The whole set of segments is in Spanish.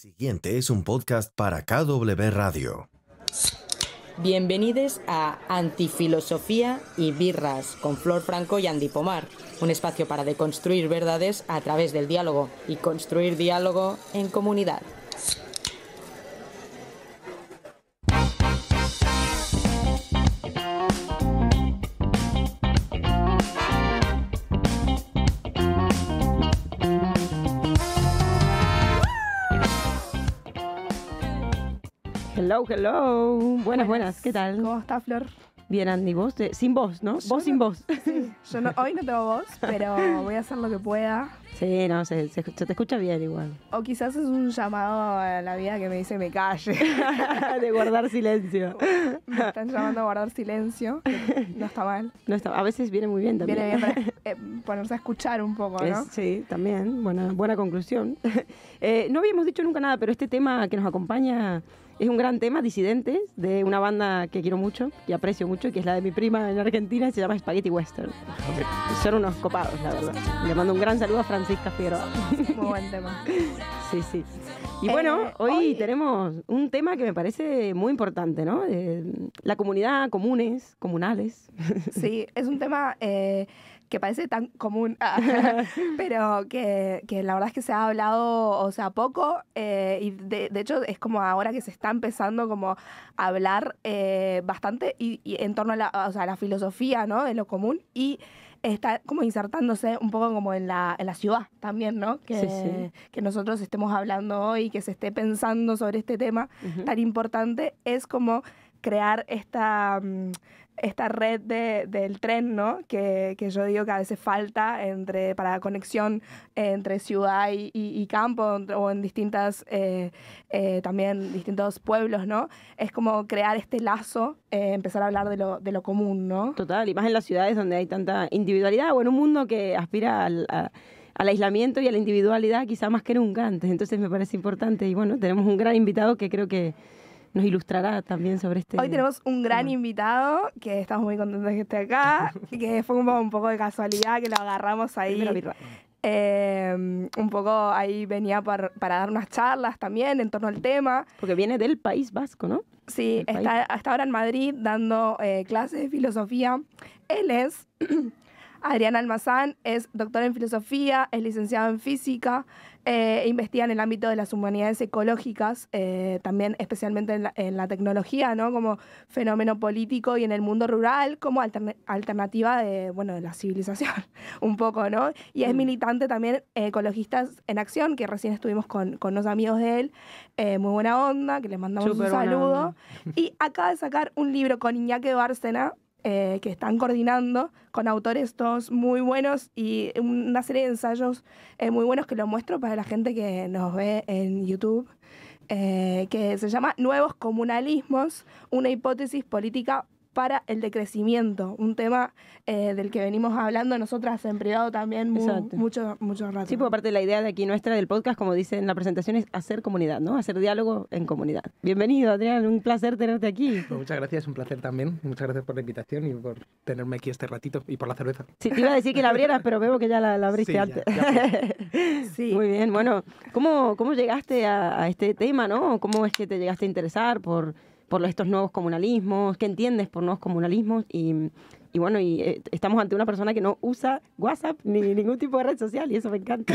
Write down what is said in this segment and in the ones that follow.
Siguiente es un podcast para KW Radio. Bienvenidos a Antifilosofía y Birras con Flor Franco y Andy Pomar, un espacio para deconstruir verdades a través del diálogo y construir diálogo en comunidad. Hello, hello. Buenas, ¿qué tal? ¿Cómo está, Flor? Bien, Andy, vos, sin voz, ¿no? Vos sin voz. Sí, hoy no tengo voz, pero voy a hacer lo que pueda. Sí, no, se te escucha bien igual. O quizás es un llamado a la vida que me dice me calle. De guardar silencio. Me están llamando a guardar silencio, que no está mal. No está, a veces viene muy bien también. Viene bien para ponerse a escuchar un poco, ¿no? Sí, también, buena conclusión. No habíamos dicho nunca nada, pero este tema que nos acompaña es un gran tema, Disidentes, de una banda que quiero mucho y aprecio mucho, que es la de mi prima en Argentina, se llama Spaghetti Western. Son unos copados, la verdad. Le mando un gran saludo a Francisca Figueroa. Muy buen tema. Sí. Y bueno, hoy tenemos un tema que me parece muy importante, ¿no? La comunidad, comunales. Sí, es un tema que parece tan común, pero que la verdad es que se ha hablado, o sea, poco, y de hecho es como ahora que se está empezando como a hablar bastante y en torno a la filosofía, ¿no? De lo común, y está como insertándose un poco como en la ciudad también, ¿no? Que nosotros estemos hablando hoy, que se esté pensando sobre este tema tan importante, es como crear esta red del tren, ¿no? Que yo digo que a veces falta para la conexión entre ciudad y campo, o en también distintos pueblos, ¿no? Es como crear este lazo, empezar a hablar de lo común, ¿no? Total, y más en las ciudades donde hay tanta individualidad, o en un mundo que aspira al aislamiento y a la individualidad quizá más que nunca antes. Entonces me parece importante, y bueno, tenemos un gran invitado que creo que nos ilustrará también sobre este. Hoy tenemos un gran invitado, que estamos muy contentos de que esté acá, que fue un poco de casualidad que lo agarramos ahí. Un poco ahí venía para dar unas charlas también en torno al tema. Porque viene del País Vasco, ¿no? Sí, está hasta ahora en Madrid dando clases de filosofía. Él es Adrián Almazán, es doctor en filosofía, es licenciado en física, investiga en el ámbito de las humanidades ecológicas, también especialmente en la tecnología, ¿no? Como fenómeno político, y en el mundo rural como alternativa de la civilización, un poco, ¿no? Y es militante también Ecologistas en Acción, que recién estuvimos con unos amigos de él, muy buena onda, que les mandamos un saludo. Y acaba de sacar un libro con Iñaki Bárcena, que están coordinando con autores todos muy buenos, y una serie de ensayos muy buenos que lo muestro para la gente que nos ve en YouTube, que se llama Nuevos Comunalismos, una hipótesis política para el decrecimiento, un tema del que venimos hablando nosotras en privado también mucho rato. Sí, porque aparte la idea de aquí nuestra del podcast, como dice en la presentación, es hacer comunidad, ¿no? Hacer diálogo en comunidad. Bienvenido, Adrián, un placer tenerte aquí. Pues muchas gracias, un placer también. Muchas gracias por la invitación y por tenerme aquí este ratito, y por la cerveza. Sí, te iba a decir que la abrieras, pero veo que ya la abriste antes. Sí. Muy bien, bueno, ¿cómo llegaste a este tema, no? ¿Cómo es que te llegaste a interesar por estos nuevos comunalismos? ¿Qué entiendes por nuevos comunalismos? Y bueno, estamos ante una persona que no usa WhatsApp ni ningún tipo de red social, y eso me encanta.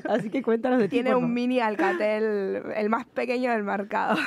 Así que cuéntanos de ti. Tiene un mini Alcatel, el más pequeño del mercado.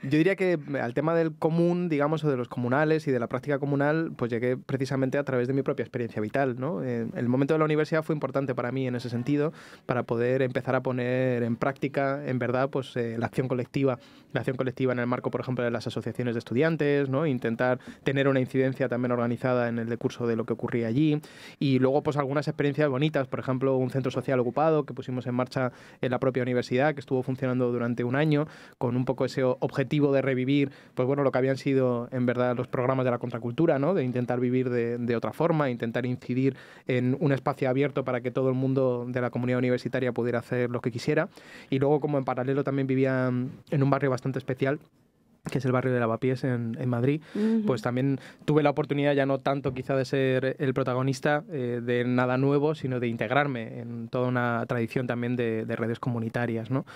Yo diría que al tema del común, digamos, o de los comunales y de la práctica comunal, pues llegué precisamente a través de mi propia experiencia vital, ¿no? El momento de la universidad fue importante para mí en ese sentido, para poder empezar a poner en práctica, en verdad, pues la acción colectiva en el marco, por ejemplo, de las asociaciones de estudiantes, ¿no? Intentar tener una incidencia también organizada en el decurso de lo que ocurría allí, y luego pues algunas experiencias bonitas, por ejemplo un centro social ocupado que pusimos en marcha en la propia universidad, que estuvo funcionando durante un año con un poco ese objetivo de revivir pues bueno, lo que habían sido en verdad los programas de la contracultura, ¿no? De intentar vivir de otra forma, intentar incidir en un espacio abierto para que todo el mundo de la comunidad universitaria pudiera hacer lo que quisiera. Y luego, como en paralelo también vivía en un barrio bastante especial que es el barrio de Lavapiés en Madrid, pues también tuve la oportunidad, ya no tanto quizá de ser el protagonista de nada nuevo, sino de integrarme en toda una tradición también de redes comunitarias, ¿no?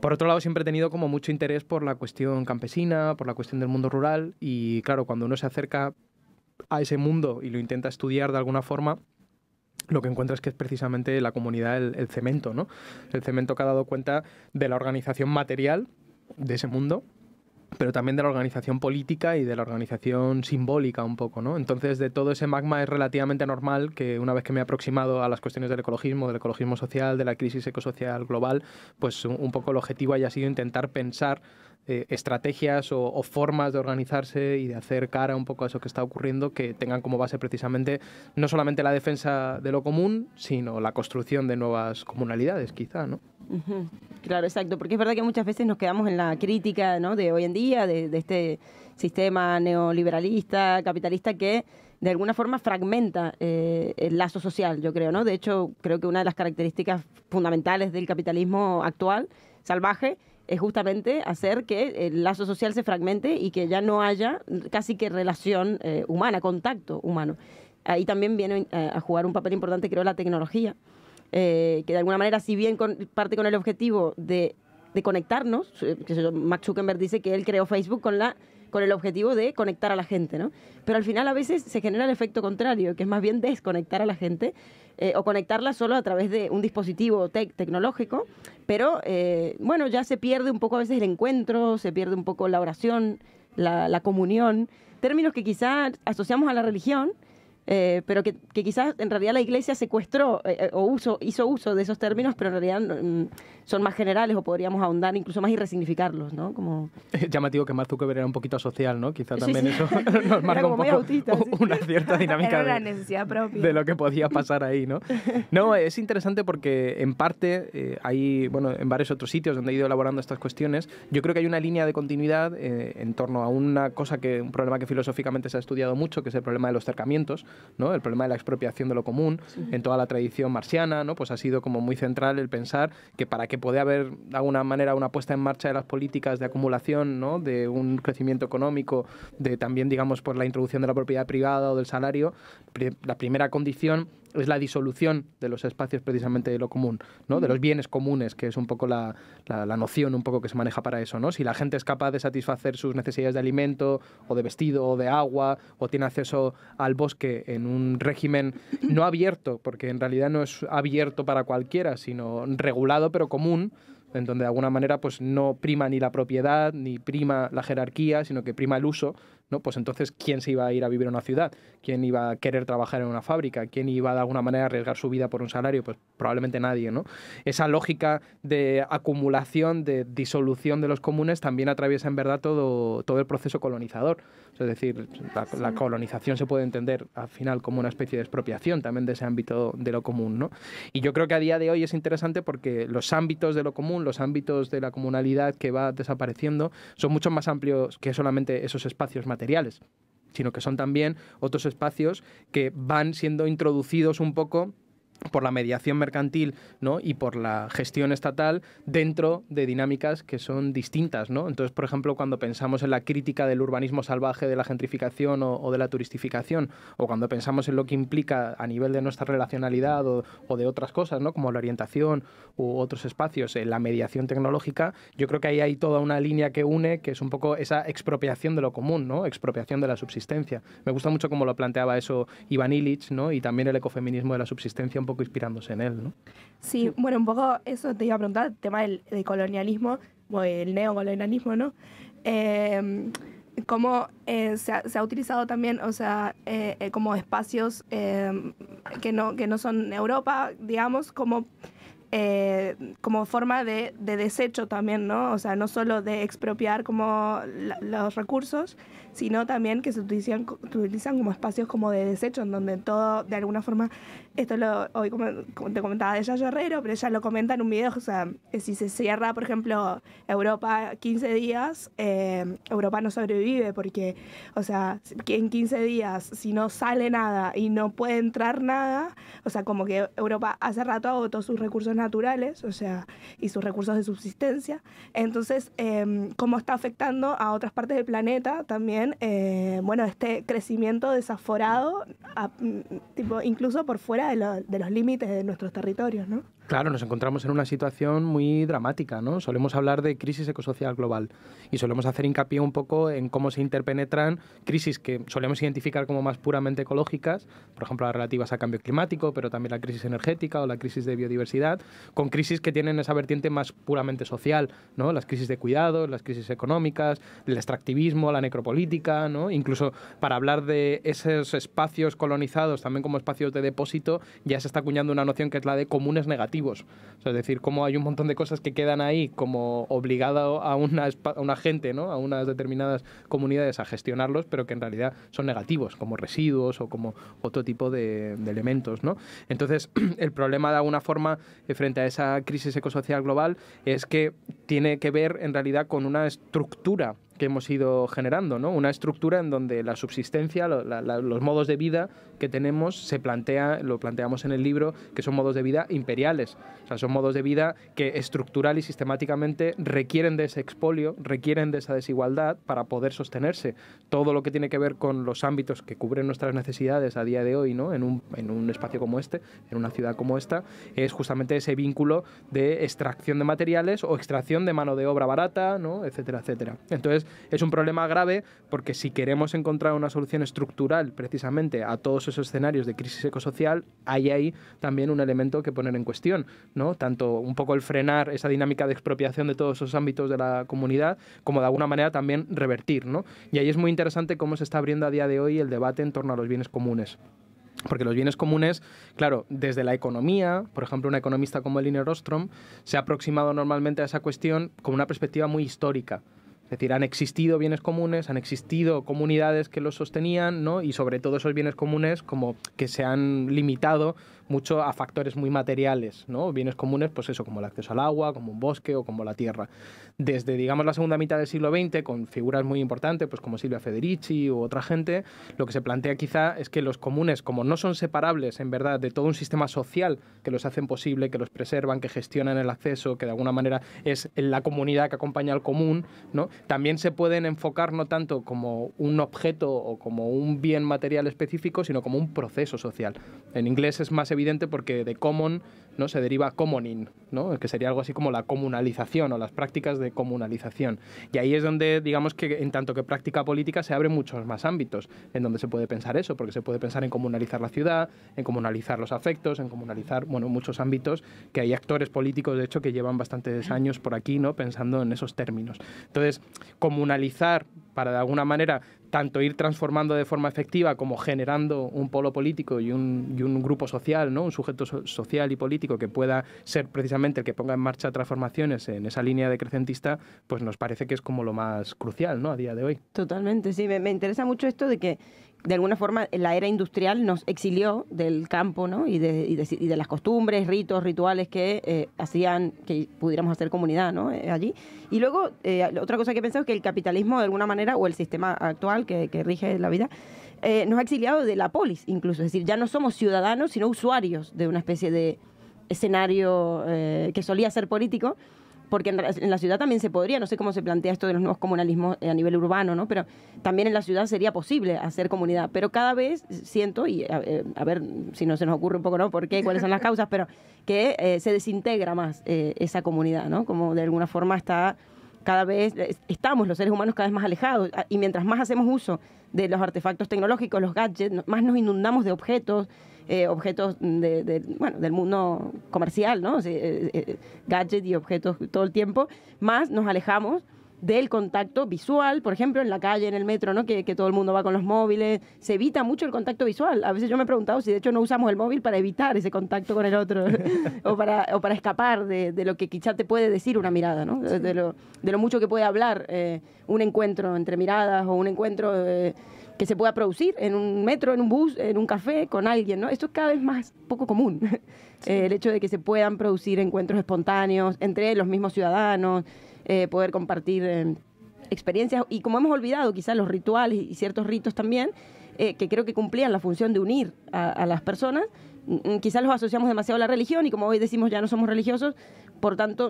Por otro lado, siempre he tenido como mucho interés por la cuestión campesina, por la cuestión del mundo rural, y claro, cuando uno se acerca a ese mundo y lo intenta estudiar de alguna forma, lo que encuentras que es precisamente la comunidad, el cemento, ¿no? El cemento que ha dado cuenta de la organización material de ese mundo, pero también de la organización política y de la organización simbólica un poco, ¿no? Entonces, de todo ese magma es relativamente normal que una vez que me he aproximado a las cuestiones del ecologismo social, de la crisis ecosocial global, pues un poco el objetivo haya sido intentar pensar estrategias o formas de organizarse y de hacer cara un poco a eso que está ocurriendo, que tengan como base precisamente no solamente la defensa de lo común, sino la construcción de nuevas comunalidades, quizá, ¿no? Claro, exacto, porque es verdad que muchas veces nos quedamos en la crítica, ¿no?, de hoy en día, de este sistema neoliberalista, capitalista, que de alguna forma fragmenta el lazo social, yo creo, ¿no? De hecho, creo que una de las características fundamentales del capitalismo actual, salvaje, es justamente hacer que el lazo social se fragmente y que ya no haya casi que relación humana, contacto humano. Ahí también viene a jugar un papel importante, creo, la tecnología, que de alguna manera, si bien parte con el objetivo de conectarnos, que Mark Zuckerberg dice que él creó Facebook con el objetivo de conectar a la gente, ¿no? Pero al final a veces se genera el efecto contrario, que es más bien desconectar a la gente o conectarla solo a través de un dispositivo tecnológico, pero bueno, ya se pierde un poco a veces el encuentro, se pierde un poco la oración, la comunión, términos que quizás asociamos a la religión, pero que quizás en realidad la Iglesia secuestró hizo uso de esos términos, pero en realidad son más generales o podríamos ahondar incluso más y resignificarlos, ¿no? Como... Llamativo que Mark Zuckerberg era un poquito asocial, ¿no? Quizá también sí. Eso nos marca un poco autista, sí. una cierta dinámica era una necesidad propia de lo que podía pasar ahí, ¿no? No, es interesante porque en parte hay, bueno, en varios otros sitios donde he ido elaborando estas cuestiones, yo creo que hay una línea de continuidad en torno a un problema que filosóficamente se ha estudiado mucho, que es el problema de los cercamientos, ¿no? El problema de la expropiación de lo común. En toda la tradición marxiana, ¿no? Pues ha sido como muy central el pensar que para que pueda haber de alguna manera una puesta en marcha de las políticas de acumulación, ¿no?, de un crecimiento económico, de también, digamos, por la introducción de la propiedad privada o del salario, la primera condición es la disolución de los espacios precisamente de lo común, ¿no?, de los bienes comunes, que es un poco la noción un poco que se maneja para eso, ¿no? Si la gente es capaz de satisfacer sus necesidades de alimento o de vestido o de agua o tiene acceso al bosque en un régimen no abierto, porque en realidad no es abierto para cualquiera, sino regulado pero común, en donde de alguna manera pues no prima ni la propiedad ni prima la jerarquía, sino que prima el uso, ¿no? Pues entonces, ¿quién se iba a ir a vivir a una ciudad? ¿Quién iba a querer trabajar en una fábrica? ¿Quién iba de alguna manera a arriesgar su vida por un salario? Pues probablemente nadie, ¿no? Esa lógica de acumulación, de disolución de los comunes también atraviesa en verdad todo el proceso colonizador. Es decir, la colonización se puede entender al final como una especie de expropiación también de ese ámbito de lo común, ¿no? Y yo creo que a día de hoy es interesante porque los ámbitos de lo común, los ámbitos de la comunalidad que va desapareciendo, son mucho más amplios que solamente esos espacios materiales, sino que son también otros espacios que van siendo introducidos un poco por la mediación mercantil, ¿no?, y por la gestión estatal dentro de dinámicas que son distintas, ¿no? Entonces, por ejemplo, cuando pensamos en la crítica del urbanismo salvaje, de la gentrificación o de la turistificación, o cuando pensamos en lo que implica a nivel de nuestra relacionalidad o de otras cosas, ¿no?, como la orientación u otros espacios, la mediación tecnológica, yo creo que ahí hay toda una línea que une, que es un poco esa expropiación de lo común, ¿no?, expropiación de la subsistencia. Me gusta mucho cómo lo planteaba eso Ivan Illich, ¿no?, y también el ecofeminismo de la subsistencia, un poco inspirándose en él, ¿no? Sí, bueno, un poco eso te iba a preguntar, el tema del colonialismo, o el neocolonialismo, ¿no? Cómo se ha utilizado también, o sea, como espacios que no son Europa, digamos, como forma de desecho también, ¿no? O sea, no solo de expropiar como los recursos, sino también que se utilizan como espacios como de desecho, en donde todo, de alguna forma, esto hoy como te comentaba de Yayo Herrero, pero ella lo comenta en un video, o sea, si se cierra, por ejemplo, Europa 15 días, Europa no sobrevive porque, o sea, que en 15 días, si no sale nada y no puede entrar nada, o sea, como que Europa hace rato agotó sus recursos recursos naturales, o sea, y sus recursos de subsistencia. Entonces, cómo está afectando a otras partes del planeta también, bueno, este crecimiento desaforado, tipo, incluso por fuera de los límites de nuestros territorios, ¿no? Claro, nos encontramos en una situación muy dramática, ¿no? Solemos hablar de crisis ecosocial global y solemos hacer hincapié un poco en cómo se interpenetran crisis que solemos identificar como más puramente ecológicas, por ejemplo, las relativas a cambio climático, pero también la crisis energética o la crisis de biodiversidad, con crisis que tienen esa vertiente más puramente social, ¿no? Las crisis de cuidados, las crisis económicas, el extractivismo, la necropolítica, ¿no? Incluso para hablar de esos espacios colonizados también como espacios de depósito, ya se está acuñando una noción que es la de comunes negativos. O sea, es decir, cómo hay un montón de cosas que quedan ahí como obligado a una gente, ¿no? A unas determinadas comunidades a gestionarlos, pero que en realidad son negativos, como residuos o como otro tipo de elementos, ¿no? Entonces, el problema de alguna forma frente a esa crisis ecosocial global es que tiene que ver en realidad con una estructura que hemos ido generando, ¿no? Una estructura en donde la subsistencia, los modos de vida que tenemos, lo planteamos en el libro, que son modos de vida imperiales. O sea, son modos de vida que estructural y sistemáticamente requieren de ese expolio, requieren de esa desigualdad para poder sostenerse. Todo lo que tiene que ver con los ámbitos que cubren nuestras necesidades a día de hoy, ¿no? En un espacio como este, en una ciudad como esta, es justamente ese vínculo de extracción de materiales o extracción de mano de obra barata, ¿no? Etcétera, etcétera. Entonces, es un problema grave porque si queremos encontrar una solución estructural precisamente a todos esos escenarios de crisis ecosocial, hay ahí también un elemento que poner en cuestión, ¿no? Tanto un poco el frenar esa dinámica de expropiación de todos esos ámbitos de la comunidad, como de alguna manera también revertir, ¿no? Y ahí es muy interesante cómo se está abriendo a día de hoy el debate en torno a los bienes comunes. Porque los bienes comunes, claro, desde la economía, por ejemplo, un economista como Elinor Ostrom se ha aproximado normalmente a esa cuestión con una perspectiva muy histórica. Es decir, han existido bienes comunes, han existido comunidades que los sostenían, ¿no? Y sobre todo esos bienes comunes como que se han limitado mucho a factores muy materiales, ¿no? Bienes comunes, pues eso, como el acceso al agua, como un bosque o como la tierra. Desde, digamos, la segunda mitad del siglo XX, con figuras muy importantes, pues como Silvia Federici u otra gente, lo que se plantea quizá es que los comunes, como no son separables, en verdad, de todo un sistema social que los hacen posible, que los preservan, que gestionan el acceso, que de alguna manera es la comunidad que acompaña al común, ¿no? También se pueden enfocar no tanto como un objeto o como un bien material específico, sino como un proceso social. En inglés es más evidente porque de common, ¿no? Se deriva commoning, ¿no? Que sería algo así como la comunalización o las prácticas de comunalización. Y ahí es donde, digamos que en tanto que práctica política se abren muchos más ámbitos en donde se puede pensar eso, porque se puede pensar en comunalizar la ciudad, en comunalizar los afectos, en comunalizar, bueno, muchos ámbitos que hay actores políticos, de hecho, que llevan bastantes años por aquí, ¿no? Pensando en esos términos. Entonces, comunalizar para de alguna manera tanto ir transformando de forma efectiva como generando un polo político y un grupo social, ¿no? Un sujeto social y político que pueda ser precisamente el que ponga en marcha transformaciones en esa línea decrecentista, pues nos parece que es como lo más crucial, ¿no? A día de hoy. Totalmente, sí. Me interesa mucho esto de que de alguna forma la era industrial nos exilió del campo, ¿no? y de las costumbres, ritos, rituales que hacían que pudiéramos hacer comunidad, ¿no? Allí. Y luego, otra cosa que he pensado es que el capitalismo, de alguna manera, o el sistema actual que rige la vida, nos ha exiliado de la polis, incluso. Es decir, ya no somos ciudadanos, sino usuarios de una especie de escenario que solía ser político, porque en la ciudad también se podría, no sé cómo se plantea esto de los nuevos comunalismos a nivel urbano, ¿no? Pero también en la ciudad sería posible hacer comunidad. Pero cada vez siento, y a ver si no se nos ocurre un poco, ¿no? ¿Por qué? ¿Cuáles son las causas? Pero que se desintegra más esa comunidad, ¿no? Como de alguna forma estamos los seres humanos cada vez más alejados. Y mientras más hacemos uso de los artefactos tecnológicos, los gadgets, más nos inundamos de objetos del mundo comercial, ¿no? Gadgets y objetos todo el tiempo, más nos alejamos del contacto visual, por ejemplo, en la calle, en el metro, ¿no? Que todo el mundo va con los móviles, se evita mucho el contacto visual. A veces yo me he preguntado si de hecho no usamos el móvil para evitar ese contacto con el otro o para escapar de lo que quizá te puede decir una mirada, ¿no? Sí. De lo mucho que puede hablar un encuentro entre miradas o un encuentro que se pueda producir en un metro, en un bus, en un café, con alguien, ¿no? Esto es cada vez más poco común. Sí. El hecho de que se puedan producir encuentros espontáneos entre los mismos ciudadanos, poder compartir experiencias. Y como hemos olvidado quizás los rituales y ciertos ritos también, que creo que cumplían la función de unir a las personas, quizás los asociamos demasiado a la religión y como hoy decimos ya no somos religiosos, por tanto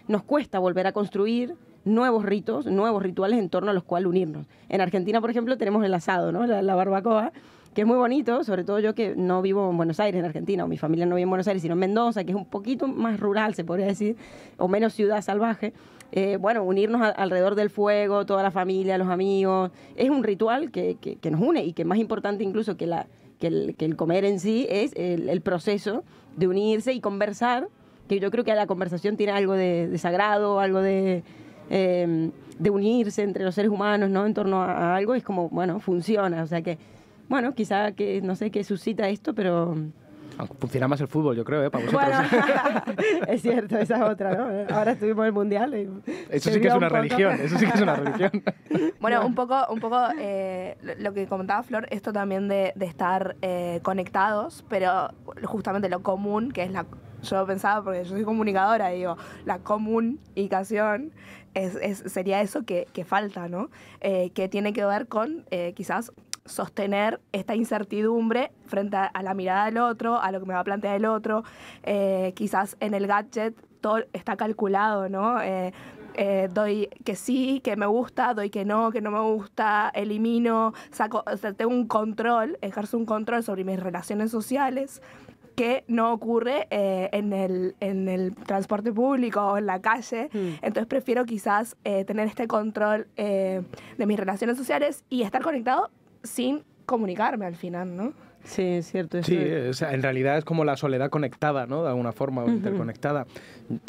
nos cuesta volver a construir nuevos ritos, nuevos rituales en torno a los cuales unirnos. En Argentina, por ejemplo, tenemos el asado, ¿no? La barbacoa, que es muy bonito, sobre todo yo que no vivo en Buenos Aires, en Argentina, o mi familia no vive en Buenos Aires, sino en Mendoza, que es un poquito más rural, se podría decir, o menos ciudad salvaje. Bueno, unirnos alrededor del fuego, toda la familia, los amigos, es un ritual que nos une y que más importante incluso que el comer en sí es el proceso de unirse y conversar, que yo creo que la conversación tiene algo de sagrado, algo de unirse entre los seres humanos, ¿no? En torno a algo, es como, bueno, funciona, o sea que, bueno, quizá que, no sé qué suscita esto, pero... Aunque funciona más el fútbol, yo creo, para vosotros. Bueno, es cierto, esa es otra, ¿no? Ahora estuvimos en el Mundial. Eso sí que es una religión, eso sí que es una religión. Bueno, un poco lo que comentaba Flor, esto también de estar conectados, pero justamente lo común, que es yo pensaba, porque yo soy comunicadora, digo, la comunicación sería eso que falta, ¿no? Que tiene que ver con quizás sostener esta incertidumbre frente a la mirada del otro, a lo que me va a plantear el otro. Quizás en el gadget todo está calculado, ¿no? Doy que sí, que me gusta, doy que no me gusta, elimino, saco, o sea, tengo un control, ejerzo un control sobre mis relaciones sociales que no ocurre en el transporte público o en la calle. Entonces prefiero quizás tener este control de mis relaciones sociales y estar conectado sin comunicarme al final, ¿no? Sí, es cierto. Sí, o sea, en realidad es como la soledad conectada, ¿no? De alguna forma, o interconectada.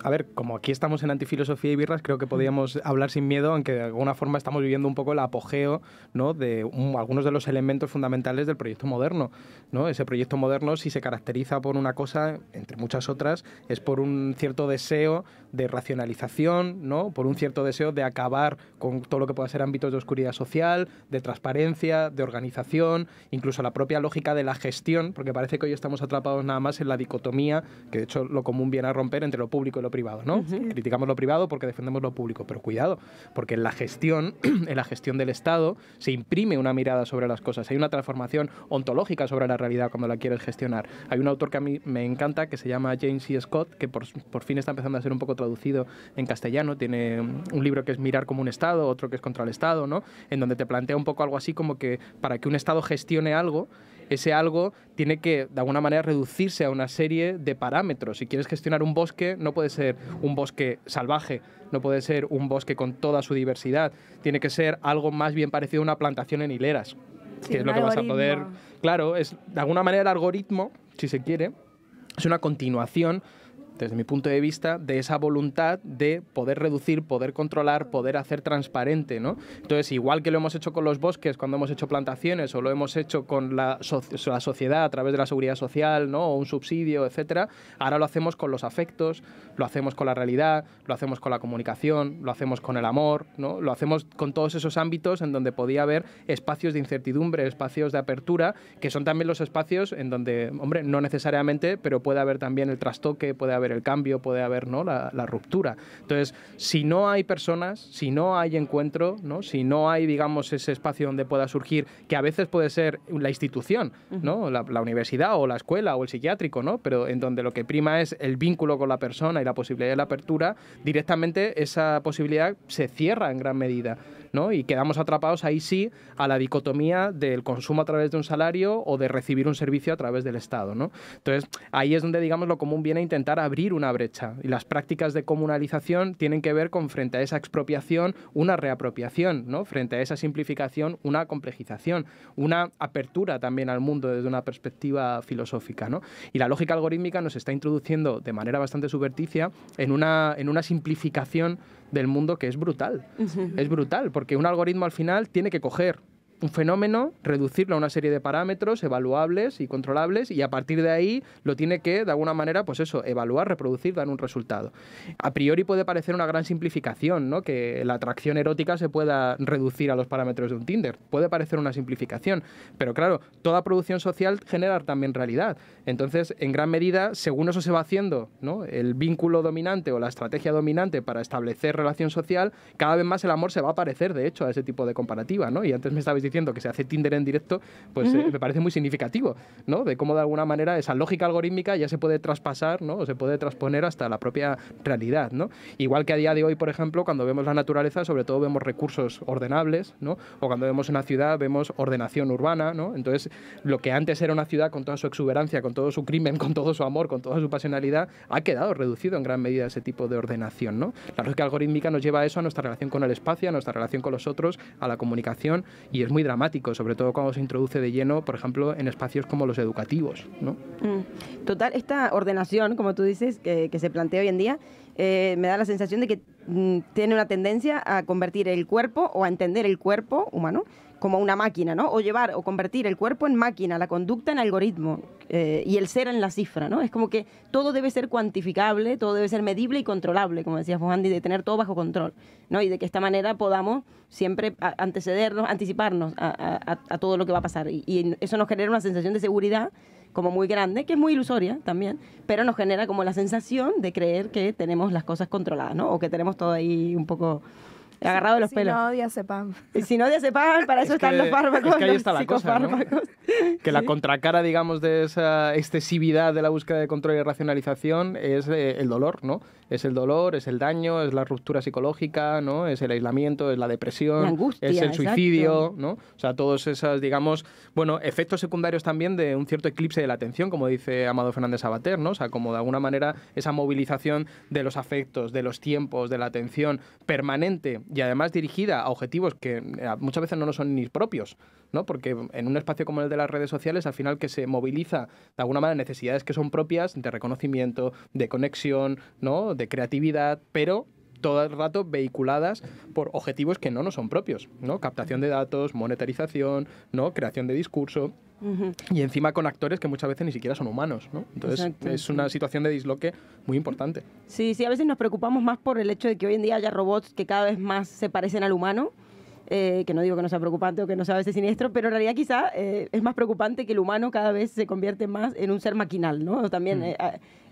A ver, como aquí estamos en Antifilosofía y Birras, creo que podríamos hablar sin miedo, aunque de alguna forma estamos viviendo un poco el apogeo, ¿no? De algunos de los elementos fundamentales del proyecto moderno, ¿no? Ese proyecto moderno, si se caracteriza por una cosa, entre muchas otras, es por un cierto deseo de racionalización, ¿no? Por un cierto deseo de acabar con todo lo que pueda ser ámbitos de oscuridad social, de transparencia, de organización, incluso la propia lógica de la gestión, porque parece que hoy estamos atrapados nada más en la dicotomía, que de hecho lo común viene a romper entre lo público y lo privado, ¿no? Criticamos lo privado porque defendemos lo público, pero cuidado, porque en la gestión del Estado se imprime una mirada sobre las cosas, hay una transformación ontológica sobre la realidad cuando la quieres gestionar. Hay un autor que a mí me encanta, que se llama James C. Scott, que por fin está empezando a ser un poco traducido en castellano, tiene un libro que es Mirar como un Estado, otro que es Contra el Estado, ¿no? En donde te plantea un poco algo así como que para que un Estado gestione algo, ese algo tiene que, de alguna manera, reducirse a una serie de parámetros. Si quieres gestionar un bosque, no puede ser un bosque salvaje, no puede ser un bosque con toda su diversidad. Tiene que ser algo más bien parecido a una plantación en hileras, que es lo que vas a poder... Claro, es de alguna manera el algoritmo, si se quiere, es una continuación, desde mi punto de vista, de esa voluntad de poder reducir, poder controlar, poder hacer transparente, ¿no? Entonces, igual que lo hemos hecho con los bosques cuando hemos hecho plantaciones o lo hemos hecho con la sociedad a través de la seguridad social, ¿no? O un subsidio, etcétera, ahora lo hacemos con los afectos, lo hacemos con la realidad, lo hacemos con la comunicación, lo hacemos con el amor, ¿no? Lo hacemos con todos esos ámbitos en donde podía haber espacios de incertidumbre, espacios de apertura, que son también los espacios en donde, hombre, no necesariamente, pero puede haber también el trastoque, puede haber el cambio, puede haber, ¿no? la ruptura. Entonces, si no hay personas, si no hay encuentro, ¿no? Si no hay, digamos, ese espacio donde pueda surgir, que a veces puede ser la institución, ¿no? La universidad o la escuela o el psiquiátrico, ¿no? Pero en donde lo que prima es el vínculo con la persona y la posibilidad de la apertura, directamente esa posibilidad se cierra en gran medida, ¿no? Y quedamos atrapados ahí sí a la dicotomía del consumo a través de un salario o de recibir un servicio a través del Estado, ¿no? Entonces, ahí es donde, digamos, lo común viene a intentar abrir una brecha. Y las prácticas de comunalización tienen que ver con, frente a esa expropiación, una reapropiación, ¿no? Frente a esa simplificación, una complejización, una apertura también al mundo desde una perspectiva filosófica, ¿no? Y la lógica algorítmica nos está introduciendo de manera bastante subverticia en una simplificación del mundo que es brutal. Es brutal, porque un algoritmo al final tiene que coger un fenómeno, reducirlo a una serie de parámetros evaluables y controlables y a partir de ahí lo tiene que, de alguna manera, pues eso, evaluar, reproducir, dar un resultado. A priori puede parecer una gran simplificación, ¿no? Que la atracción erótica se pueda reducir a los parámetros de un Tinder. Puede parecer una simplificación, pero claro, toda producción social genera también realidad. Entonces, en gran medida, según eso se va haciendo, ¿no? El vínculo dominante o la estrategia dominante para establecer relación social, cada vez más el amor se va a parecer, de hecho, a ese tipo de comparativa, ¿no? Y antes me estabais diciendo diciendo que se hace Tinder en directo, pues me parece muy significativo, ¿no? De cómo de alguna manera esa lógica algorítmica ya se puede traspasar, ¿no? O se puede transponer hasta la propia realidad, ¿no? Igual que a día de hoy, por ejemplo, cuando vemos la naturaleza, sobre todo vemos recursos ordenables, ¿no? O cuando vemos una ciudad, vemos ordenación urbana, ¿no? Entonces, lo que antes era una ciudad con toda su exuberancia, con todo su crimen, con todo su amor, con toda su pasionalidad, ha quedado reducido en gran medida a ese tipo de ordenación, ¿no? La lógica algorítmica nos lleva a eso, a nuestra relación con el espacio, a nuestra relación con los otros, a la comunicación, y es muy dramático, sobre todo cuando se introduce de lleno, por ejemplo, en espacios como los educativos, ¿no? Total, esta ordenación, como tú dices, que se plantea hoy en día, me da la sensación de que tiene una tendencia a convertir el cuerpo o a entender el cuerpo humano como una máquina, ¿no? O llevar o convertir el cuerpo en máquina, la conducta en algoritmo y el ser en la cifra, ¿no? Es como que todo debe ser cuantificable, todo debe ser medible y controlable, como decías vos, Andy, de tener todo bajo control, ¿no? Y de que de esta manera podamos siempre antecedernos, anticiparnos a todo lo que va a pasar. Y eso nos genera una sensación de seguridad como muy grande, que es muy ilusoria también, pero nos genera como la sensación de creer que tenemos las cosas controladas, ¿no? O que tenemos todo ahí un poco agarrado de los pelos. Si no, diazepam. Y si no, diazepam, para eso están los fármacos. Es que ahí está la cosa, ¿no? Que la Sí. contracara, digamos, de esa excesividad de la búsqueda de control y racionalización es el dolor, ¿no? Es el dolor, es el daño, es la ruptura psicológica, ¿no? Es el aislamiento, es la depresión, La angustia, es el suicidio, exacto. ¿no? O sea, todos esos, digamos, bueno, efectos secundarios también de un cierto eclipse de la atención, como dice Amado Fernández Sabater, ¿no? O sea, como de alguna manera esa movilización de los afectos, de los tiempos, de la atención permanente y además dirigida a objetivos que muchas veces no nos son ni propios, ¿no? Porque en un espacio como el de las redes sociales, al final que se moviliza de alguna manera necesidades que son propias de reconocimiento, de conexión, ¿no? De creatividad, pero todo el rato vehiculadas por objetivos que no nos son propios, ¿no? Captación de datos, monetarización, ¿no? Creación de discurso. Y encima con actores que muchas veces ni siquiera son humanos, ¿no? Entonces Exacto, es una situación de disloque muy importante. Sí, a veces nos preocupamos más por el hecho de que hoy en día haya robots que cada vez más se parecen al humano, que no digo que no sea preocupante o que no sea a veces siniestro, pero en realidad quizá es más preocupante que el humano cada vez se convierte más en un ser maquinal, ¿no? O también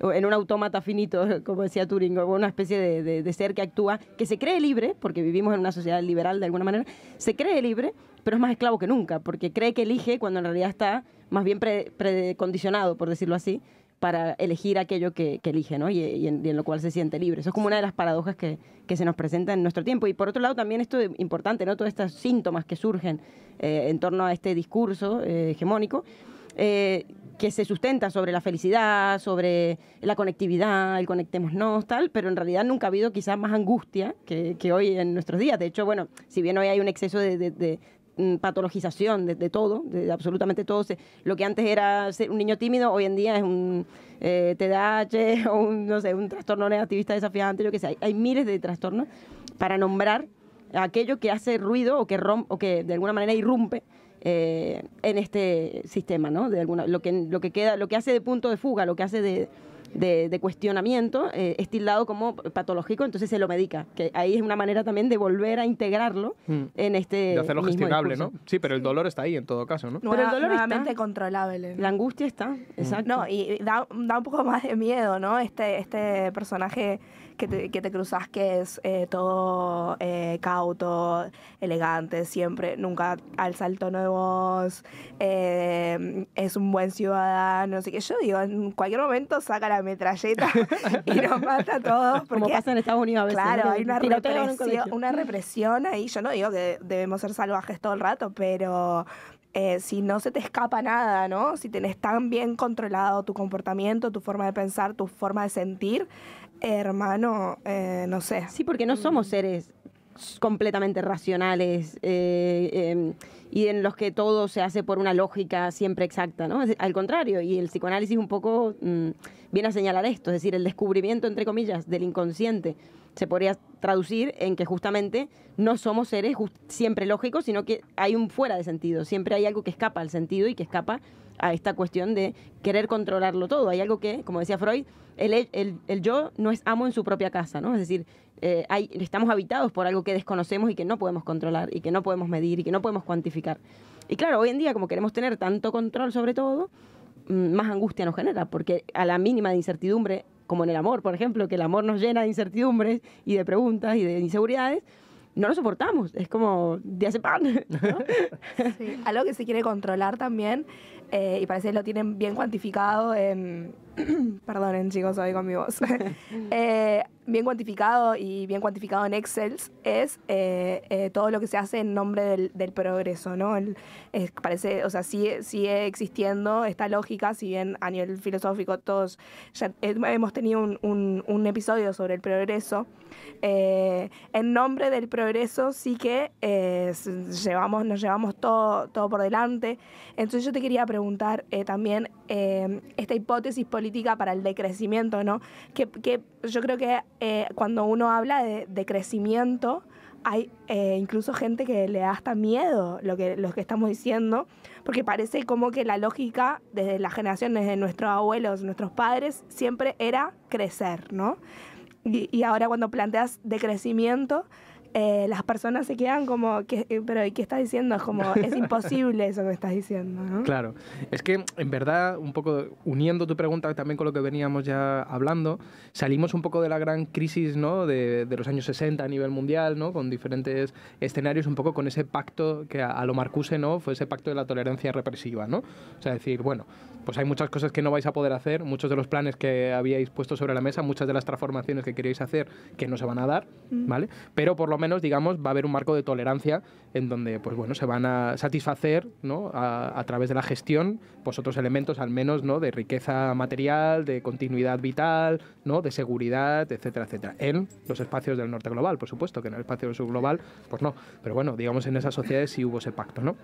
en un autómata finito, como decía Turing, o una especie de ser que actúa, que se cree libre, porque vivimos en una sociedad liberal de alguna manera, se cree libre, pero es más esclavo que nunca, porque cree que elige cuando en realidad está más bien precondicionado, por decirlo así, para elegir aquello que elige, ¿no? Y en lo cual se siente libre. Eso es como una de las paradojas que se nos presenta en nuestro tiempo. Y por otro lado también esto es importante, ¿no? Todos estos síntomas que surgen en torno a este discurso hegemónico, que se sustenta sobre la felicidad, sobre la conectividad, el conectémonos, tal, pero en realidad nunca ha habido quizás más angustia que hoy en nuestros días. De hecho, bueno, si bien hoy hay un exceso de patologización de todo, de absolutamente todo. Lo que antes era ser un niño tímido, hoy en día es un TDAH o un trastorno negativista desafiante, yo qué sé. Hay miles de trastornos para nombrar aquello que hace ruido o que de alguna manera irrumpe en este sistema, ¿no? Lo que hace de punto de fuga, lo que hace de cuestionamiento, es tildado como patológico, entonces se lo medica, que ahí es una manera también de volver a integrarlo en este de hacerlo mismo gestionable, discurso. ¿no? Sí, pero el dolor está ahí en todo caso, ¿no? Pero el dolor nuevamente está. controlable. La angustia está, exacto. No, y da un poco más de miedo, ¿no? Este personaje que te cruzas, que es todo cauto, elegante, siempre, nunca alza el tono de voz, es un buen ciudadano, no sé qué. Yo digo, en cualquier momento saca la metralleta y nos mata a todos. Como Porque, pasa en Estados Unidos a veces. claro, ¿no? hay Tiroteo una represión ahí. Yo no digo que debemos ser salvajes todo el rato, pero si no se te escapa nada, ¿no? Si tenés tan bien controlado tu comportamiento, tu forma de pensar, tu forma de sentir, hermano, no sé. Sí, porque no somos seres completamente racionales y en los que todo se hace por una lógica siempre exacta, ¿no? Al contrario, y el psicoanálisis un poco viene a señalar esto, es decir, el descubrimiento, entre comillas, del inconsciente se podría traducir en que justamente no somos seres siempre lógicos, sino que hay un fuera de sentido, siempre hay algo que escapa al sentido y que escapa a esta cuestión de querer controlarlo todo. Hay algo que, como decía Freud, el yo no es amo en su propia casa, ¿no? Es decir, estamos habitados por algo que desconocemos y que no podemos controlar y que no podemos medir y que no podemos cuantificar. Y claro, hoy en día, como queremos tener tanto control sobre todo, más angustia nos genera, porque a la mínima de incertidumbre, como en el amor, por ejemplo, que el amor nos llena de incertidumbres y de preguntas y de inseguridades, no lo soportamos. Es como, de hace pan, ¿no? Sí, algo que se quiere controlar también, y parece que lo tienen bien cuantificado en... Perdonen, chicos, hoy con mi voz. Bien cuantificado y bien cuantificado en Excel es todo lo que se hace en nombre del progreso, ¿no? Parece, o sea, sigue existiendo esta lógica, si bien a nivel filosófico todos ya hemos tenido un episodio sobre el progreso. En nombre del progreso sí que nos llevamos todo por delante. Entonces yo te quería preguntar también esta hipótesis política para el decrecimiento, ¿no? Que yo creo que cuando uno habla de crecimiento, hay incluso gente que le da hasta miedo lo que estamos diciendo, porque parece como que la lógica desde las generaciones de nuestros abuelos, nuestros padres, siempre era crecer, ¿no? Y ahora cuando planteas decrecimiento, las personas se quedan como, pero ¿y qué estás diciendo? Es como, es imposible eso que estás diciendo, ¿no? Claro, es que en verdad, un poco uniendo tu pregunta también con lo que veníamos ya hablando, salimos un poco de la gran crisis, ¿no? de los años 60 a nivel mundial, ¿no? Con diferentes escenarios, un poco con ese pacto que a lo Marcuse, ¿no? Fue ese pacto de la tolerancia represiva, ¿no? O sea, decir, bueno, pues hay muchas cosas que no vais a poder hacer, muchos de los planes que habíais puesto sobre la mesa, muchas de las transformaciones que queríais hacer que no se van a dar, ¿vale? Pero por lo menos, digamos, va a haber un marco de tolerancia en donde, pues bueno, se van a satisfacer, ¿no? a través de la gestión, pues otros elementos al menos, ¿no? De riqueza material, de continuidad vital, ¿no? De seguridad, etcétera, etcétera. En los espacios del norte global, por supuesto, que en el espacio del sur global, pues no. Pero bueno, digamos, en esas sociedades sí hubo ese pacto, ¿no?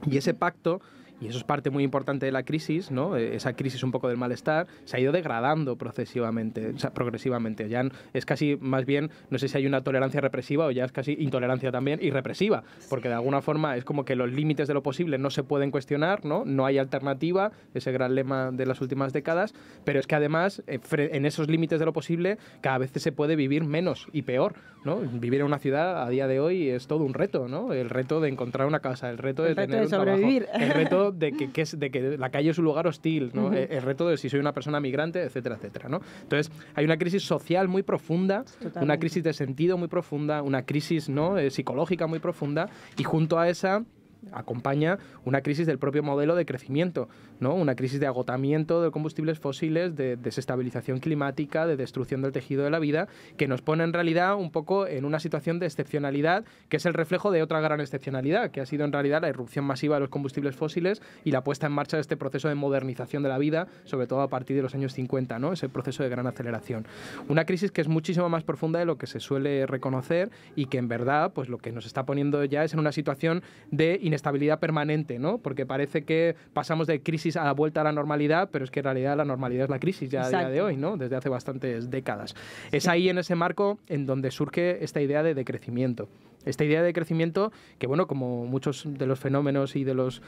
Y ese pacto, y eso es parte muy importante de la crisis, ¿no? Esa crisis un poco del malestar, se ha ido degradando progresivamente. Ya es casi, más bien, no sé si hay una tolerancia represiva o ya es casi intolerancia también y represiva, porque de alguna forma es como que los límites de lo posible no se pueden cuestionar, ¿no? No hay alternativa, ese gran lema de las últimas décadas, pero es que además, en esos límites de lo posible, cada vez se puede vivir menos y peor, ¿no? Vivir en una ciudad a día de hoy es todo un reto, ¿no? El reto de encontrar una casa, el reto de tener un sobrevivir. trabajo, el reto de que la calle es un lugar hostil, ¿no? El reto de si soy una persona migrante, etcétera, etcétera, ¿no? Entonces, hay una crisis social muy profunda, totalmente, una crisis de sentido muy profunda, una crisis, ¿no? Psicológica muy profunda, y junto a esa acompaña una crisis del propio modelo de crecimiento, ¿no? Una crisis de agotamiento de combustibles fósiles, de desestabilización climática, de destrucción del tejido de la vida, que nos pone en realidad un poco en una situación de excepcionalidad, que es el reflejo de otra gran excepcionalidad, que ha sido en realidad la irrupción masiva de los combustibles fósiles y la puesta en marcha de este proceso de modernización de la vida, sobre todo a partir de los años 50, ¿no? Ese proceso de gran aceleración. Una crisis que es muchísimo más profunda de lo que se suele reconocer y que en verdad, pues lo que nos está poniendo ya es en una situación de inestabilidad permanente, ¿no? Porque parece que pasamos de crisis a la vuelta a la normalidad, pero es que en realidad la normalidad es la crisis ya a día de hoy, ¿no? Desde hace bastantes décadas. Sí. Es ahí en ese marco en donde surge esta idea de decrecimiento. Esta idea de crecimiento que, bueno, como muchos de los fenómenos y de los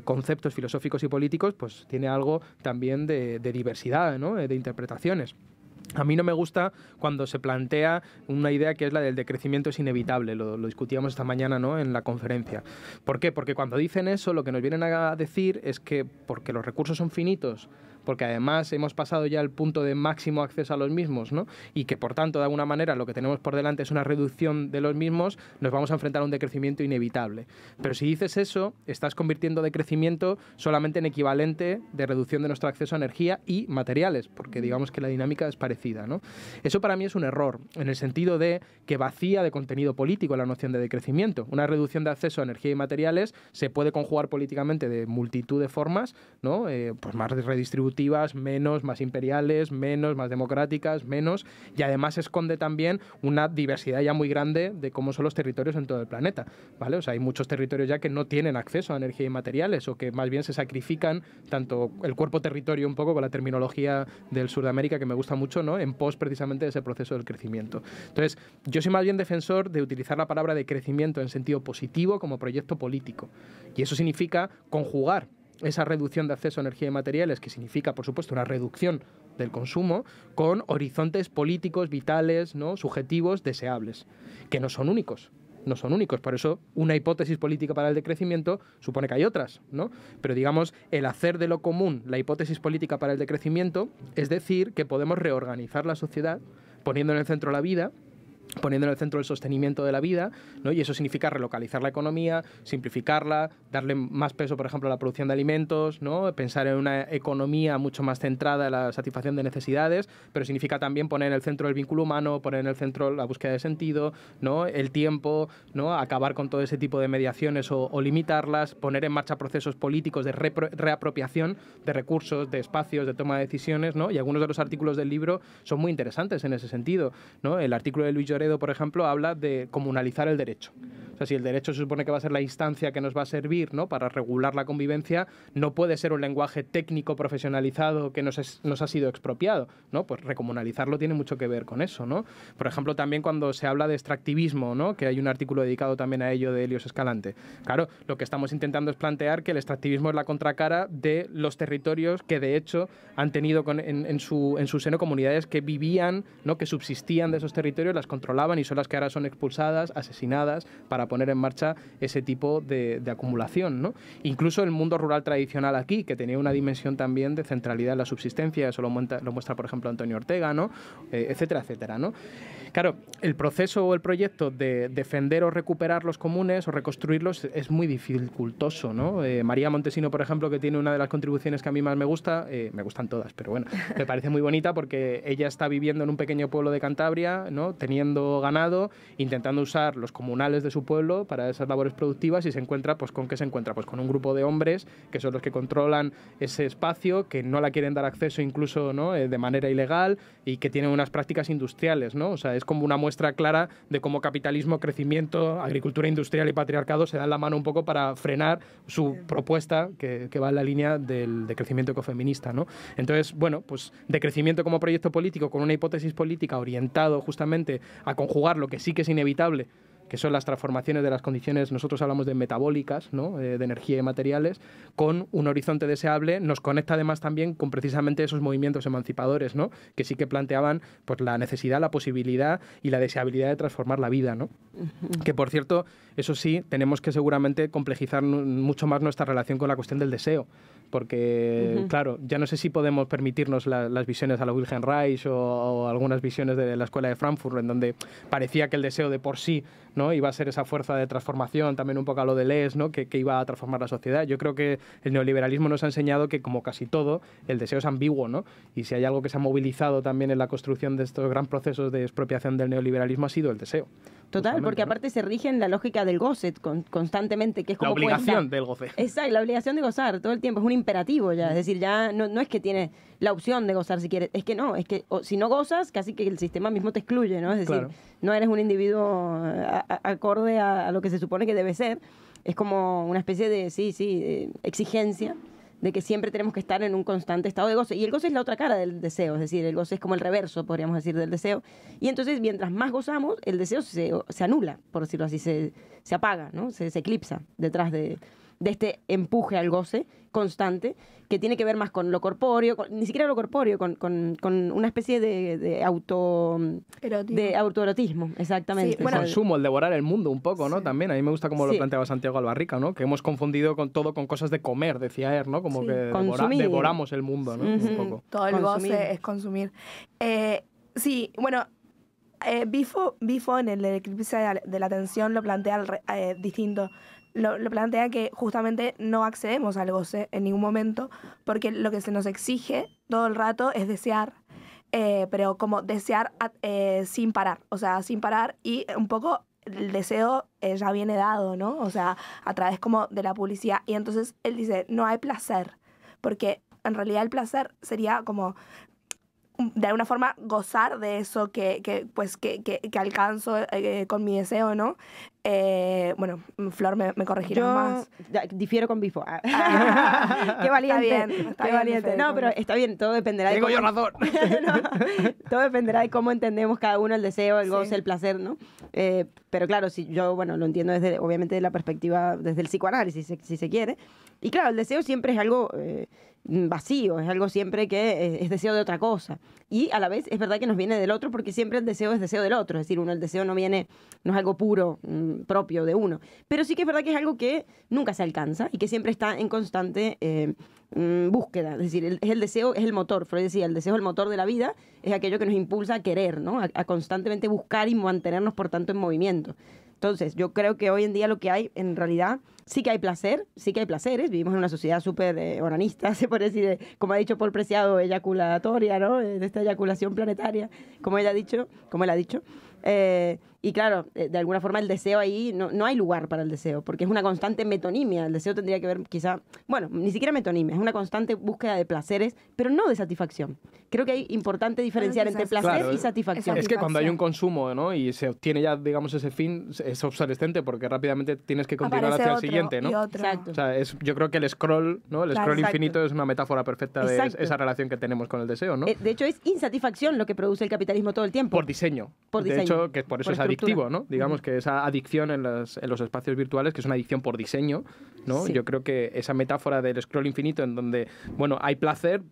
conceptos filosóficos y políticos, pues tiene algo también de diversidad, ¿no? De interpretaciones. A mí no me gusta cuando se plantea una idea que es la del decrecimiento es inevitable. Lo discutíamos esta mañana, ¿no? En la conferencia. ¿Por qué? Porque cuando dicen eso, lo que nos vienen a decir es que porque los recursos son finitos, porque además hemos pasado ya al punto de máximo acceso a los mismos, ¿no? Y que por tanto, de alguna manera, lo que tenemos por delante es una reducción de los mismos, nos vamos a enfrentar a un decrecimiento inevitable. Pero si dices eso, estás convirtiendo decrecimiento solamente en equivalente de reducción de nuestro acceso a energía y materiales, porque digamos que la dinámica es parecida, ¿no? Eso para mí es un error, en el sentido de que vacía de contenido político la noción de decrecimiento. Una reducción de acceso a energía y materiales se puede conjugar políticamente de multitud de formas, ¿no? Pues más redistributivas, menos, más imperiales, menos, más democráticas, menos, y además esconde también una diversidad ya muy grande de cómo son los territorios en todo el planeta, ¿vale? O sea, hay muchos territorios ya que no tienen acceso a energía y materiales, o que más bien se sacrifican, tanto el cuerpo territorio un poco con la terminología del sur de América, que me gusta mucho, ¿no? En pos precisamente de ese proceso del crecimiento. Entonces, yo soy más bien defensor de utilizar la palabra de crecimiento en sentido positivo como proyecto político, y eso significa conjugar esa reducción de acceso a energía y materiales, que significa, por supuesto, una reducción del consumo, con horizontes políticos, vitales, ¿no? Subjetivos, deseables, que no son únicos. No son únicos, por eso una hipótesis política para el decrecimiento supone que hay otras, ¿no? Pero digamos, el hacer de lo común la hipótesis política para el decrecimiento es decir que podemos reorganizar la sociedad poniendo en el centro la vida, poniendo en el centro el sostenimiento de la vida, ¿no? Y eso significa relocalizar la economía, simplificarla, darle más peso, por ejemplo, a la producción de alimentos, ¿no? Pensar en una economía mucho más centrada en la satisfacción de necesidades, pero significa también poner en el centro el vínculo humano, poner en el centro la búsqueda de sentido, ¿no? El tiempo, ¿no? Acabar con todo ese tipo de mediaciones o limitarlas, poner en marcha procesos políticos de reapropiación de recursos, de espacios, de toma de decisiones, ¿no? Y algunos de los artículos del libro son muy interesantes en ese sentido, ¿no? El artículo de Luis Lloredo, por ejemplo, habla de comunalizar el derecho. O sea, si el derecho se supone que va a ser la instancia que nos va a servir, ¿no? Para regular la convivencia, no puede ser un lenguaje técnico profesionalizado que nos ha sido expropiado, ¿no? Pues recomunalizarlo tiene mucho que ver con eso, ¿no? Por ejemplo, también cuando se habla de extractivismo, ¿no? Que hay un artículo dedicado también a ello de Helios Escalante. Claro, lo que estamos intentando es plantear que el extractivismo es la contracara de los territorios que, de hecho, han tenido en su seno comunidades que vivían, ¿no? Que subsistían de esos territorios, las controlaban y son las que ahora son expulsadas, asesinadas, para poner en marcha ese tipo de acumulación, ¿no? Incluso el mundo rural tradicional aquí, que tenía una dimensión también de centralidad en la subsistencia, eso lo muestra, por ejemplo, Antonio Ortega, ¿no? Etcétera, etcétera, ¿no? Claro, el proceso o el proyecto de defender o recuperar los comunes o reconstruirlos es muy dificultoso, ¿no? María Montesino, por ejemplo, que tiene una de las contribuciones que a mí más me gusta, me gustan todas, pero bueno, me parece muy bonita porque ella está viviendo en un pequeño pueblo de Cantabria, ¿no? Teniendo ganado, intentando usar los comunales de su pueblo para esas labores productivas y se encuentra, pues ¿con qué se encuentra? Pues con un grupo de hombres que son los que controlan ese espacio, que no la quieren dar acceso incluso, ¿no? De manera ilegal y que tienen unas prácticas industriales, ¿no? O sea, es como una muestra clara de cómo capitalismo, crecimiento, agricultura industrial y patriarcado se dan la mano un poco para frenar su propuesta que va en la línea de crecimiento ecofeminista, ¿no? Entonces, bueno, pues de crecimiento como proyecto político con una hipótesis política orientado justamente a conjugar lo que sí que es inevitable, que son las transformaciones de las condiciones, nosotros hablamos de metabólicas, ¿no? De energía y materiales, con un horizonte deseable, nos conecta además también con precisamente esos movimientos emancipadores, ¿no? Que sí que planteaban pues, la necesidad, la posibilidad y la deseabilidad de transformar la vida, ¿no? Que, por cierto, eso sí, tenemos que seguramente complejizar mucho más nuestra relación con la cuestión del deseo, porque, claro, ya no sé si podemos permitirnos las visiones a la Wilhelm Reich o algunas visiones de la Escuela de Frankfurt, en donde parecía que el deseo de por sí, ¿no? Iba a ser esa fuerza de transformación, también un poco a lo de Deleuze, ¿no? Que iba a transformar la sociedad. Yo creo que el neoliberalismo nos ha enseñado que, como casi todo, el deseo es ambiguo, ¿no? Y si hay algo que se ha movilizado también en la construcción de estos gran procesos de expropiación del neoliberalismo ha sido el deseo. Total, porque aparte se rige en la lógica del goce constantemente, que es como la obligación del goce. Exacto, la obligación de gozar todo el tiempo, es un imperativo ya, es decir, ya no es que tienes la opción de gozar si quieres, es que no, es que si no gozas, casi que el sistema mismo te excluye, ¿no? Es decir, no eres un individuo acorde a lo que se supone que debe ser, es como una especie de, exigencia de que siempre tenemos que estar en un constante estado de goce. Y el goce es la otra cara del deseo, es decir, el goce es como el reverso, podríamos decir, del deseo. Y entonces, mientras más gozamos, el deseo se anula, por decirlo así, se apaga, ¿no? Se eclipsa detrás de este empuje al goce constante, que tiene que ver más con lo corpóreo, ni siquiera lo corpóreo, con una especie de autoerotismo, exactamente. Sí, bueno, el consumo, el devorar el mundo un poco, ¿no? Sí. También, a mí me gusta cómo lo planteaba Santiago Albarrica, ¿no? Que hemos confundido con cosas de comer, decía él, ¿no? Como que devoramos el mundo, ¿no? Un poco. Todo el goce es consumir. Sí, bueno, Bifo en el eclipse de la atención lo plantea distinto. Lo plantea que justamente no accedemos al goce en ningún momento porque lo que se nos exige todo el rato es desear, pero como desear sin parar, o sea, sin parar, y un poco el deseo ya viene dado, ¿no? O sea, a través como de la publicidad. Y entonces él dice, no hay placer, porque en realidad el placer sería como de alguna forma gozar de eso que alcanzo con mi deseo, ¿no? Bueno, Flor me corregirá más. Difiero con Bifo. Qué valiente. Está bien, valiente. No, pero está bien, todo dependerá de Tengo yo razón. Todo dependerá de cómo entendemos cada uno el deseo, el goce, el placer, ¿no? Pero claro, si yo, lo entiendo obviamente de la perspectiva, desde el psicoanálisis, si se quiere. Y claro, el deseo siempre es algo vacío, es algo siempre que es deseo de otra cosa. Y a la vez es verdad que nos viene del otro porque siempre el deseo es deseo del otro. Es decir, el deseo no es algo puro, propio de uno. Pero sí que es verdad que es algo que nunca se alcanza y que siempre está en constante búsqueda. Es decir, es el deseo, es el motor. Freud decía, el deseo es el motor de la vida, es aquello que nos impulsa a querer, ¿no? A constantemente buscar y mantenernos, por tanto, en movimiento. Entonces, yo creo que hoy en día lo que hay, en realidad, sí que hay placer, sí que hay placeres. Vivimos en una sociedad súper onanista, se puede decir, como ha dicho Paul Preciado, eyaculatoria, ¿no? De esta eyaculación planetaria, como él ha dicho. Y claro, de alguna forma el deseo ahí, no hay lugar para el deseo, porque es una constante metonimia. El deseo tendría que ver quizá, bueno, ni siquiera metonimia, es una constante búsqueda de placeres, pero no de satisfacción. Creo que hay importante diferenciar entre placer y satisfacción. Es que cuando hay un consumo, ¿no? Y se obtiene ya, digamos, ese fin, es obsolescente porque rápidamente tienes que continuar hacia el siguiente, ¿no? Exacto. O sea, yo creo que el scroll, ¿no? El scroll infinito es una metáfora perfecta de esa relación que tenemos con el deseo, ¿no? De hecho, es insatisfacción lo que produce el capitalismo todo el tiempo. Por diseño. De hecho, que por eso es adictivo, ¿no? Digamos que esa adicción en los espacios virtuales, que es una adicción por diseño, ¿no? Sí. Yo creo que esa metáfora del scroll infinito en donde, bueno, hay placer,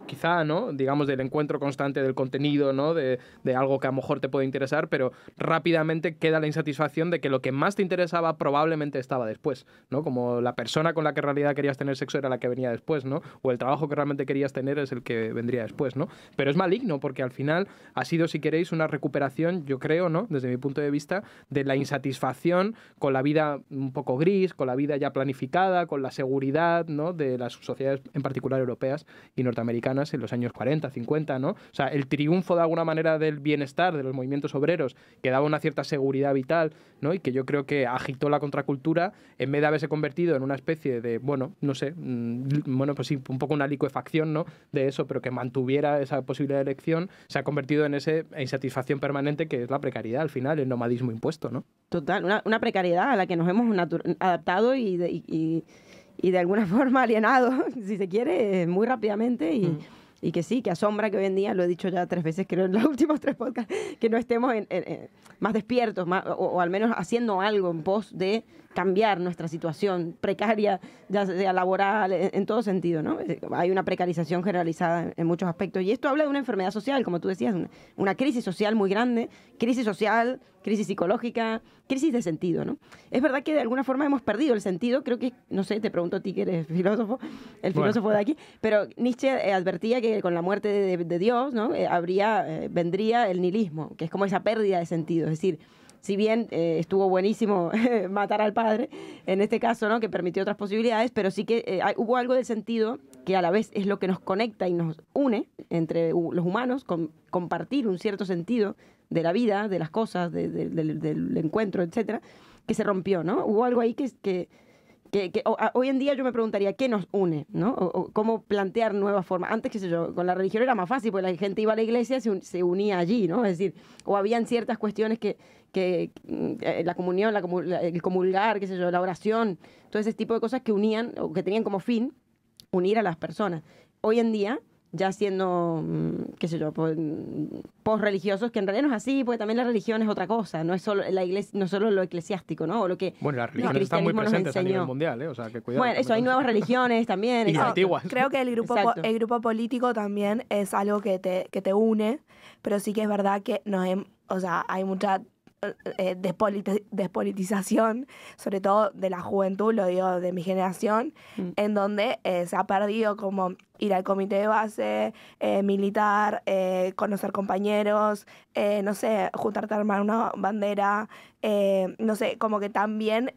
quizá, ¿no? Digamos, del encuentro constante del contenido, ¿no? De algo que a lo mejor te puede interesar, pero rápidamente queda la insatisfacción de que lo que más te interesaba probablemente estaba después, ¿no? Como la persona con la que en realidad querías tener sexo era la que venía después, ¿no? O el trabajo que realmente querías tener es el que vendría después, ¿no? Pero es maligno porque al final ha sido, si queréis, una recuperación, yo creo, ¿no? Desde mi punto de vista, de la insatisfacción con la vida un poco gris, con la vida ya planificada, con la seguridad, ¿no? De las sociedades, en particular europeas y norteamericanas, en los años 40, 50, ¿no? O sea, el triunfo de alguna manera del bienestar de los movimientos obreros que daba una cierta seguridad vital, ¿no? Y que yo creo que agitó la contracultura en vez de haberse convertido en una especie de, bueno, no sé, bueno, pues sí, un poco una licuefacción, ¿no? De eso, pero que mantuviera esa posibilidad de elección, se ha convertido en esa insatisfacción permanente que es la precariedad al final, el nomadismo impuesto, ¿no? Total, una precariedad a la que nos hemos adaptado y de alguna forma alienado, si se quiere, muy rápidamente y que sí, que asombra que hoy en día, lo he dicho ya 3 veces, creo en los últimos 3 podcasts, que no estemos más despiertos, o al menos haciendo algo en pos de cambiar nuestra situación precaria, ya sea laboral, en todo sentido, ¿no? Hay una precarización generalizada en muchos aspectos. Y esto habla de una enfermedad social, como tú decías, una crisis social muy grande, crisis social, crisis psicológica, crisis de sentido, ¿no? Es verdad que de alguna forma hemos perdido el sentido, creo que, no sé, te pregunto a ti que eres filósofo, filósofo de aquí, pero Nietzsche advertía que con la muerte de Dios, ¿no? Vendría el nihilismo, que es como esa pérdida de sentido, es decir, si bien estuvo buenísimo matar al padre, en este caso, ¿no? Que permitió otras posibilidades, pero sí que hubo algo del sentido que a la vez es lo que nos conecta y nos une entre los humanos, compartir un cierto sentido de la vida, de las cosas, del encuentro, etcétera, que se rompió, ¿no? Hubo algo ahí que hoy en día yo me preguntaría qué nos une, ¿no? O cómo plantear nuevas formas. Antes, qué sé yo, con la religión era más fácil, porque la gente iba a la iglesia y se unía allí, ¿no? Es decir, o habían ciertas cuestiones que la comunión, el comulgar, qué sé yo, la oración, todo ese tipo de cosas que unían, o que tenían como fin unir a las personas. Hoy en día, ya siendo, qué sé yo, post-religiosos, que en realidad no es así, porque también la religión es otra cosa, no es solo la iglesia, no solo lo eclesiástico, ¿no? O lo que bueno, las religiones están muy presentes a nivel mundial, ¿eh? O sea, que cuidado. Bueno, eso, hay nuevas religiones también. Y antiguas. Creo que el grupo político también es algo que te une, pero sí que es verdad que hay mucha despolitización, sobre todo de la juventud, lo digo de mi generación, en donde se ha perdido como ir al comité de base, militar, conocer compañeros, no sé, juntarte a armar una bandera, no sé, como que también,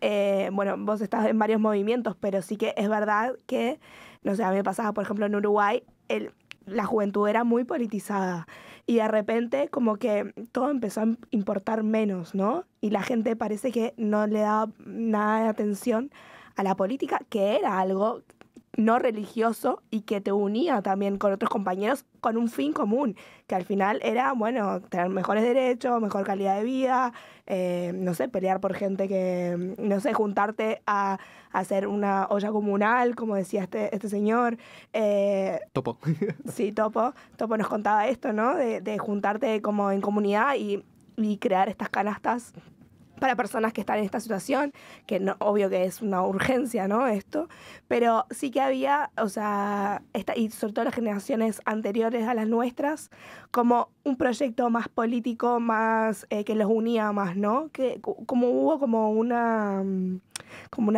bueno, vos estás en varios movimientos, pero sí que es verdad que, no sé, a mí me pasaba, por ejemplo, en Uruguay, la juventud era muy politizada y de repente como que todo empezó a importar menos, ¿no? Y la gente parece que no le daba nada de atención a la política, que era algo no religioso y que te unía también con otros compañeros con un fin común, que al final era, bueno, tener mejores derechos, mejor calidad de vida, no sé, pelear por gente que, no sé, juntarte a hacer una olla comunal, como decía este señor. Topo. Sí, Topo nos contaba esto, ¿no? De juntarte como en comunidad y crear estas canastas para personas que están en esta situación, que no, obvio que es una urgencia, ¿no? Esto, pero sí que había, o sea, y sobre todo las generaciones anteriores a las nuestras, como un proyecto más político, más que los unía más, ¿no? Que como hubo como una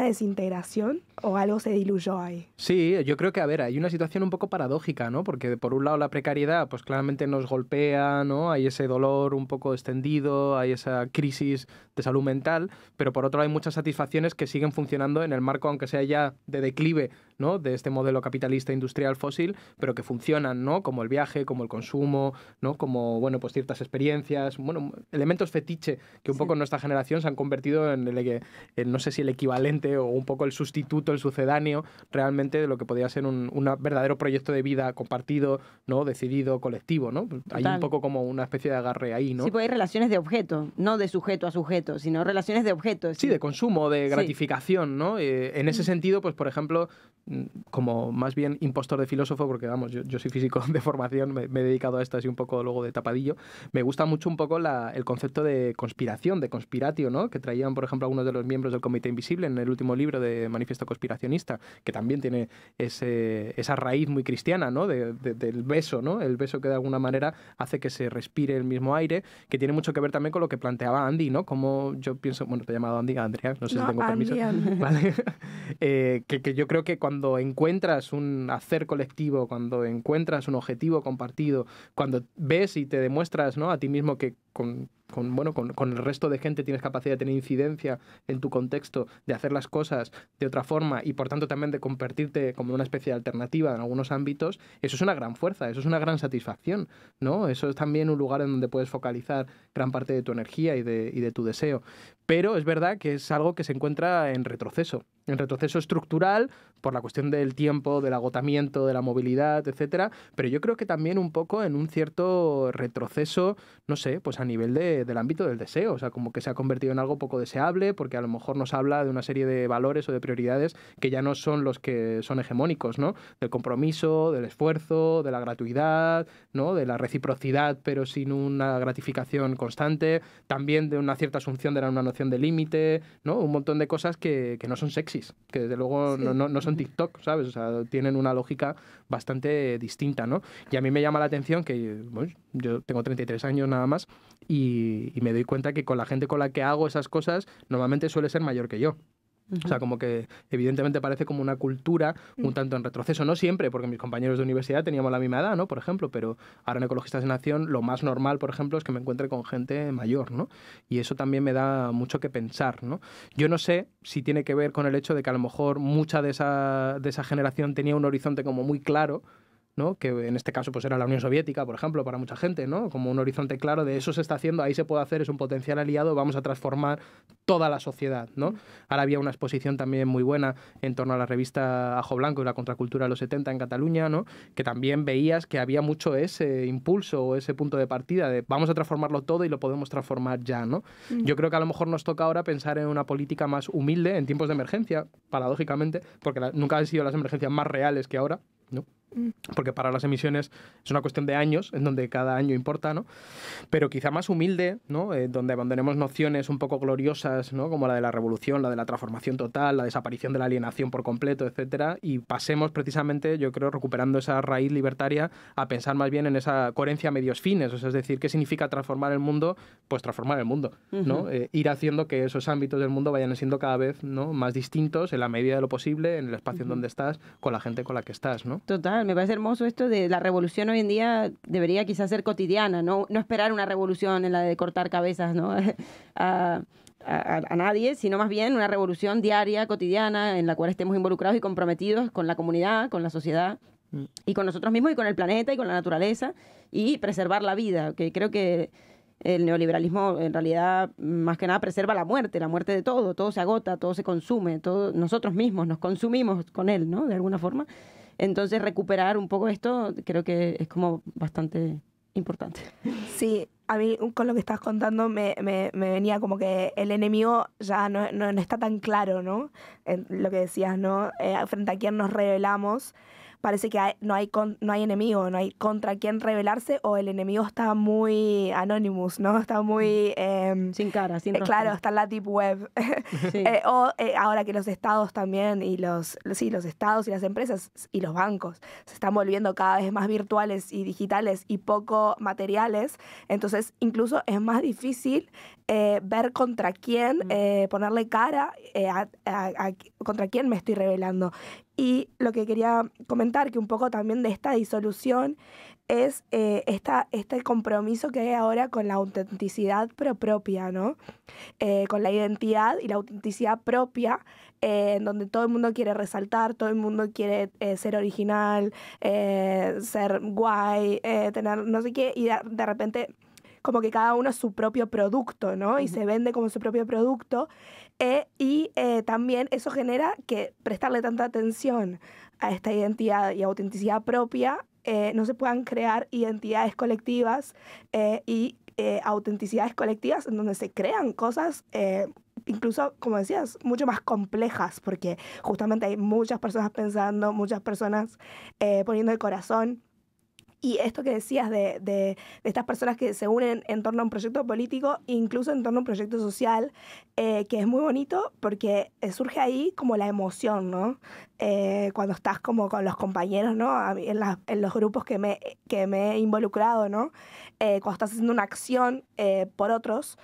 desintegración o algo se diluyó ahí. Sí, yo creo que, a ver, hay una situación un poco paradójica, ¿no? Porque por un lado la precariedad, pues claramente nos golpea, ¿no? Hay ese dolor un poco extendido, hay esa crisis de salud mental, pero por otro lado hay muchas satisfacciones que siguen funcionando en el marco, aunque sea ya de declive, ¿no? De este modelo capitalista industrial fósil, pero que funcionan, ¿no? Como el viaje, como el consumo, ¿no? Como, bueno, pues ciertas experiencias, bueno, elementos fetiche que un poco en nuestra generación se han convertido en no sé si el equivalente o un poco el sustituto, el sucedáneo realmente de lo que podría ser un verdadero proyecto de vida compartido, ¿no? Decidido, colectivo, ¿no? Hay un poco como una especie de agarre ahí, ¿no? Sí, pues hay relaciones de objeto, no de sujeto a sujeto, sino relaciones de objeto. Sí, de consumo, de gratificación, ¿no? En ese sentido, pues por ejemplo, como más bien impostor de filósofo, porque vamos, yo soy físico de formación, me he dedicado a esto así un poco luego de tapadillo, me gusta mucho un poco el concepto de conspiración, de conspiratio, ¿no? Que traían, por ejemplo, algunos de los miembros del Comité Invisible en el último libro de Manifiesto Conspiracionista, que también tiene esa raíz muy cristiana, ¿no? Del beso, ¿no? El beso que de alguna manera hace que se respire el mismo aire, que tiene mucho que ver también con lo que planteaba Andy, ¿no? Como yo pienso, bueno, te he llamado Andy, Andrea, no sé si tengo permiso. Vale. Que yo creo que cuando encuentras un hacer colectivo, cuando encuentras un objetivo compartido, cuando ves y te demuestras, ¿no? A ti mismo que con el resto de gente tienes capacidad de tener incidencia en tu contexto, de hacer las cosas de otra forma y por tanto también de convertirte como una especie de alternativa en algunos ámbitos, eso es una gran fuerza, eso es una gran satisfacción, ¿no? Eso es también un lugar en donde puedes focalizar gran parte de tu energía y de tu deseo. Pero es verdad que es algo que se encuentra en retroceso estructural por la cuestión del tiempo, del agotamiento, de la movilidad, etcétera, pero yo creo que también un poco en un cierto retroceso, no sé, pues a nivel del ámbito del deseo, o sea, como que se ha convertido en algo poco deseable porque a lo mejor nos habla de una serie de valores o de prioridades que ya no son los que son hegemónicos, ¿no? Del compromiso, del esfuerzo, de la gratuidad, ¿no? De la reciprocidad pero sin una gratificación constante, también de una cierta asunción de una noción de límite, ¿no? Un montón de cosas que no son sexys, que desde luego no son TikTok, ¿sabes? O sea, tienen una lógica bastante distinta, ¿no? Y a mí me llama la atención que, bueno, yo tengo 33 años nada más y me doy cuenta que con la gente con la que hago esas cosas normalmente suele ser mayor que yo. O sea, como que evidentemente parece como una cultura un tanto en retroceso. No siempre, porque mis compañeros de universidad teníamos la misma edad, ¿no? Por ejemplo, pero ahora en Ecologistas en Acción lo más normal, por ejemplo, es que me encuentre con gente mayor, ¿no? Y eso también me da mucho que pensar, ¿no? Yo no sé si tiene que ver con el hecho de que a lo mejor mucha de esa generación tenía un horizonte como muy claro, ¿no? Que en este caso pues era la Unión Soviética, por ejemplo, para mucha gente, ¿no? Como un horizonte claro de eso se está haciendo, ahí se puede hacer, es un potencial aliado, vamos a transformar toda la sociedad, ¿no? Ahora había una exposición también muy buena en torno a la revista Ajo Blanco y la contracultura de los 70 en Cataluña, ¿no? Que también veías que había mucho ese impulso o ese punto de partida de vamos a transformarlo todo y lo podemos transformar ya, ¿no? Yo creo que a lo mejor nos toca ahora pensar en una política más humilde en tiempos de emergencia, paradójicamente, porque nunca han sido las emergencias más reales que ahora, ¿no? Porque para las emisiones es una cuestión de años, en donde cada año importa, ¿no? Pero quizá más humilde, ¿no? Donde abandonemos nociones un poco gloriosas, ¿no? Como la de la revolución, la de la transformación total, la desaparición de la alienación por completo, etcétera, y pasemos precisamente, yo creo, recuperando esa raíz libertaria a pensar más bien en esa coherencia a medios fines, o sea, es decir, ¿qué significa transformar el mundo? Pues transformar el mundo, ¿no? Ir haciendo que esos ámbitos del mundo vayan siendo cada vez, ¿no? Más distintos en la medida de lo posible, en el espacio en donde estás, con la gente con la que estás, ¿no? Total. Me parece hermoso esto de la revolución hoy en día, debería quizás ser cotidiana, no esperar una revolución en la de cortar cabezas, ¿no? a nadie, sino más bien una revolución diaria, cotidiana, en la cual estemos involucrados y comprometidos con la comunidad, con la sociedad y con nosotros mismos y con el planeta y con la naturaleza y preservar la vida, que creo que el neoliberalismo en realidad más que nada preserva la muerte de todo se agota, todo se consume, todo, nosotros mismos nos consumimos con él, ¿no? De alguna forma. Entonces recuperar un poco esto creo que es como bastante importante. Sí, a mí con lo que estás contando me venía como que el enemigo ya no está tan claro, ¿no? En lo que decías, ¿no? Frente a quién nos rebelamos. parece que no hay enemigo, no hay contra quién rebelarse, o el enemigo está muy anonymous, ¿no? Está muy... sin cara, sin rostro. Claro, está en la deep web. Sí. Ahora que los estados también, y los estados y las empresas y los bancos se están volviendo cada vez más virtuales y digitales y poco materiales, entonces incluso es más difícil ver contra quién, ponerle cara, contra quién me estoy rebelando. Y lo que quería comentar, que un poco también de esta disolución, es este compromiso que hay ahora con la autenticidad propia, ¿no? Con la identidad y la autenticidad propia, en donde todo el mundo quiere resaltar, todo el mundo quiere ser original, ser guay, tener no sé qué, y de repente como que cada uno es su propio producto, ¿no? Y se vende como su propio producto. Y también eso genera que prestarle tanta atención a esta identidad y autenticidad propia, no se puedan crear identidades colectivas y autenticidades colectivas en donde se crean cosas incluso, como decías, mucho más complejas, porque justamente hay muchas personas pensando, muchas personas poniendo el corazón. Y esto que decías de estas personas que se unen en torno a un proyecto político, incluso en torno a un proyecto social, que es muy bonito porque surge ahí como la emoción, ¿no? Cuando estás como con los compañeros, ¿no? En los grupos que me he involucrado, ¿no? Cuando estás haciendo una acción por otros,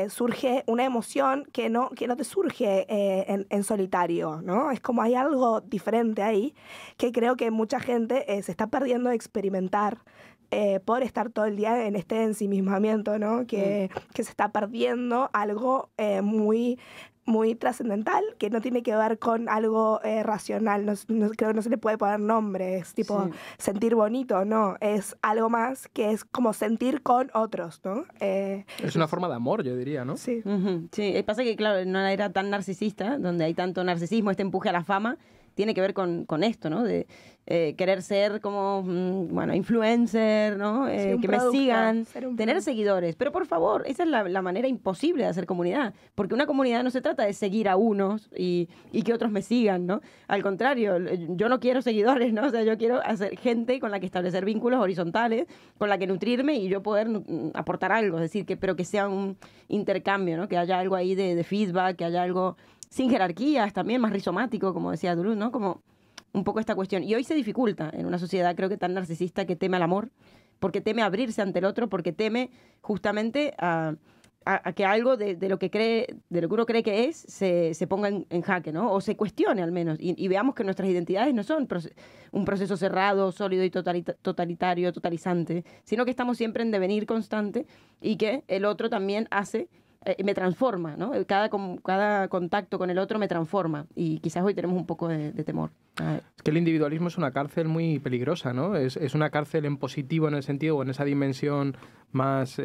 surge una emoción que no te surge en solitario, ¿no? Es como hay algo diferente ahí que creo que mucha gente se está perdiendo de experimentar por estar todo el día en este ensimismamiento, ¿no? Que se está perdiendo algo muy trascendental, que no tiene que ver con algo racional, creo que no se le puede poner nombre, es tipo sentir bonito, no, es algo más que es como sentir con otros, ¿no? Es una forma de amor, yo diría, ¿no? Sí. Sí, pasa que, claro, en una era tan narcisista, donde hay tanto narcisismo, este empuje a la fama, tiene que ver con esto, ¿no? De querer ser como, bueno, influencer, ¿no? Que me sigan, tener seguidores. Pero por favor, esa es la manera imposible de hacer comunidad. Porque una comunidad no se trata de seguir a unos y que otros me sigan, ¿no? Al contrario, yo no quiero seguidores, ¿no? O sea, yo quiero hacer gente con la que establecer vínculos horizontales, con la que nutrirme y yo poder aportar algo. Es decir, pero que sea un intercambio, ¿no? Que haya algo ahí de feedback, que haya algo sin jerarquías, también más rizomático, como decía Duluth, ¿no? Como un poco esta cuestión. Y hoy se dificulta en una sociedad, creo que tan narcisista, que teme al amor, porque teme abrirse ante el otro, porque teme justamente a que algo de lo que uno cree que es se ponga en jaque, ¿no? O se cuestione al menos. Y veamos que nuestras identidades no son un proceso cerrado, sólido y totalitario, totalizante, sino que estamos siempre en devenir constante y que el otro también me transforma, ¿no? Cada contacto con el otro me transforma y quizás hoy tenemos un poco de temor. Es que el individualismo es una cárcel muy peligrosa, ¿no? Es una cárcel en positivo en el sentido o en esa dimensión más,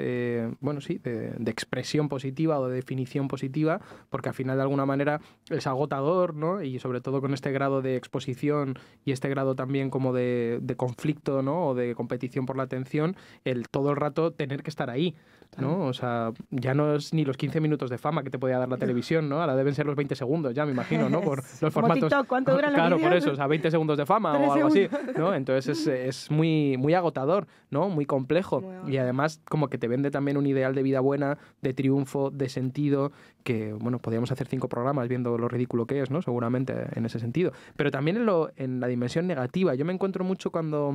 bueno, sí, de expresión positiva o de definición positiva, porque al final de alguna manera es agotador, ¿no? Y sobre todo con este grado de exposición y este grado también como de conflicto, ¿no? O de competición por la atención, el todo el rato tener que estar ahí, ¿no? O sea, ya no es ni los 15 minutos de fama que te podía dar la televisión, ¿no? Ahora deben ser los 20 segundos, ya me imagino, ¿no? Por los formatos. TikTok, ¿cuánto duran los Claro, vídeos? por eso, o sea, 20 segundos de fama o algo así, ¿no? Entonces es muy, muy agotador, ¿no? Muy complejo. Y además como que te vende también un ideal de vida buena, de triunfo, de sentido, que, bueno, podríamos hacer 5 programas viendo lo ridículo que es, ¿no? Seguramente en ese sentido. Pero también en la dimensión negativa. Yo me encuentro mucho cuando,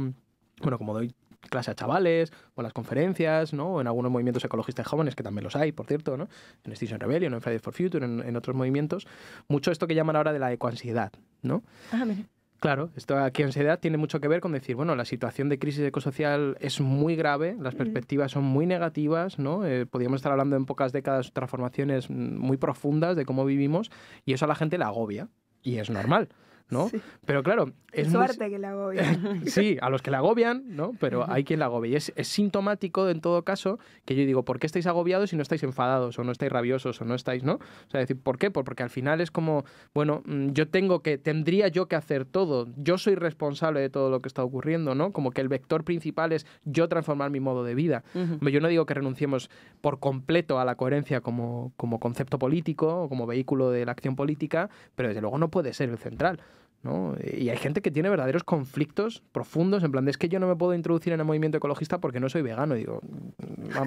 bueno, como doy clase a chavales, o en las conferencias, ¿no? O en algunos movimientos ecologistas jóvenes, que también los hay, por cierto, ¿no? En Extinction Rebellion, en Fridays for Future, en otros movimientos, mucho esto que llaman ahora de la ecoansiedad, ¿no? Mira. Claro, esto aquí ansiedad tiene mucho que ver con decir, bueno, la situación de crisis ecosocial es muy grave, las perspectivas son muy negativas, ¿no? Podríamos estar hablando en pocas décadas de transformaciones muy profundas de cómo vivimos y eso a la gente la agobia y es normal, ¿no? Sí. Pero claro, es suerte que la agobian. Sí, a los que la agobian, ¿no? Pero hay quien la agobia. Y es sintomático, en todo caso, que yo digo, ¿por qué estáis agobiados si no estáis enfadados o no estáis rabiosos o no estáis, ¿no? O sea, decir, ¿por qué? Porque al final es como, bueno, tendría yo que hacer todo. Yo soy responsable de todo lo que está ocurriendo, ¿no? Como que el vector principal es yo transformar mi modo de vida. Yo no digo que renunciemos por completo a la coherencia como concepto político o como vehículo de la acción política, pero desde luego no puede ser el central. ¿no? Y hay gente que tiene verdaderos conflictos profundos, en plan de es que yo no me puedo introducir en el movimiento ecologista porque no soy vegano. Y digo,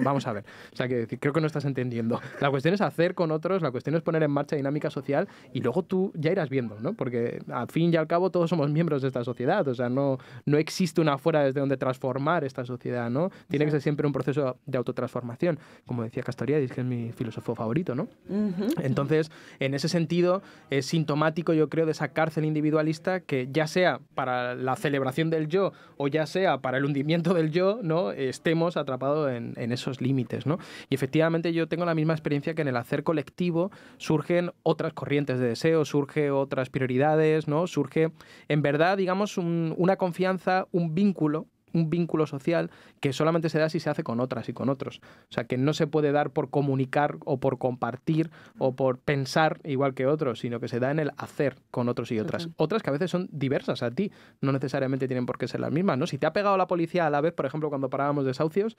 vamos a ver. O sea, que creo que no estás entendiendo. La cuestión es hacer con otros, la cuestión es poner en marcha dinámica social y luego tú ya irás viendo, ¿no? Porque al fin y al cabo todos somos miembros de esta sociedad. O sea, no existe una fuera desde donde transformar esta sociedad, ¿no? Tiene que ser siempre un proceso de autotransformación. Como decía Castoriadis, que es mi filósofo favorito, ¿no? Entonces, en ese sentido, es sintomático, yo creo, de esa cárcel individual que ya sea para la celebración del yo o ya sea para el hundimiento del yo, ¿no? Estemos atrapados en esos límites, ¿no? Y efectivamente yo tengo la misma experiencia que en el hacer colectivo surgen otras corrientes de deseo, surgen otras prioridades, ¿no? Surge, en verdad, digamos, una confianza, un vínculo social que solamente se da si se hace con otras y con otros. O sea, que no se puede dar por comunicar o por compartir o por pensar igual que otros, sino que se da en el hacer con otros y otras. Otras que a veces son diversas a ti, no necesariamente tienen por qué ser las mismas, ¿no? Si te ha pegado la policía a la vez, por ejemplo, cuando parábamos desahucios,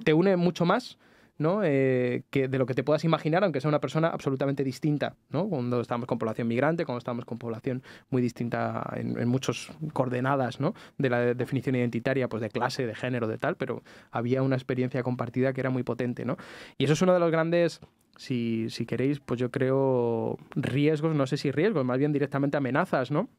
te une mucho más, ¿no? Que de lo que te puedas imaginar, aunque sea una persona absolutamente distinta, ¿no? Cuando estamos con población migrante, cuando estamos con población muy distinta en muchas coordenadas, ¿no? De la definición identitaria, pues de clase, de género, de tal, pero había una experiencia compartida que era muy potente, ¿no? Y eso es uno de los grandes, si queréis, pues yo creo, riesgos, no sé si riesgos, más bien directamente amenazas, ¿no?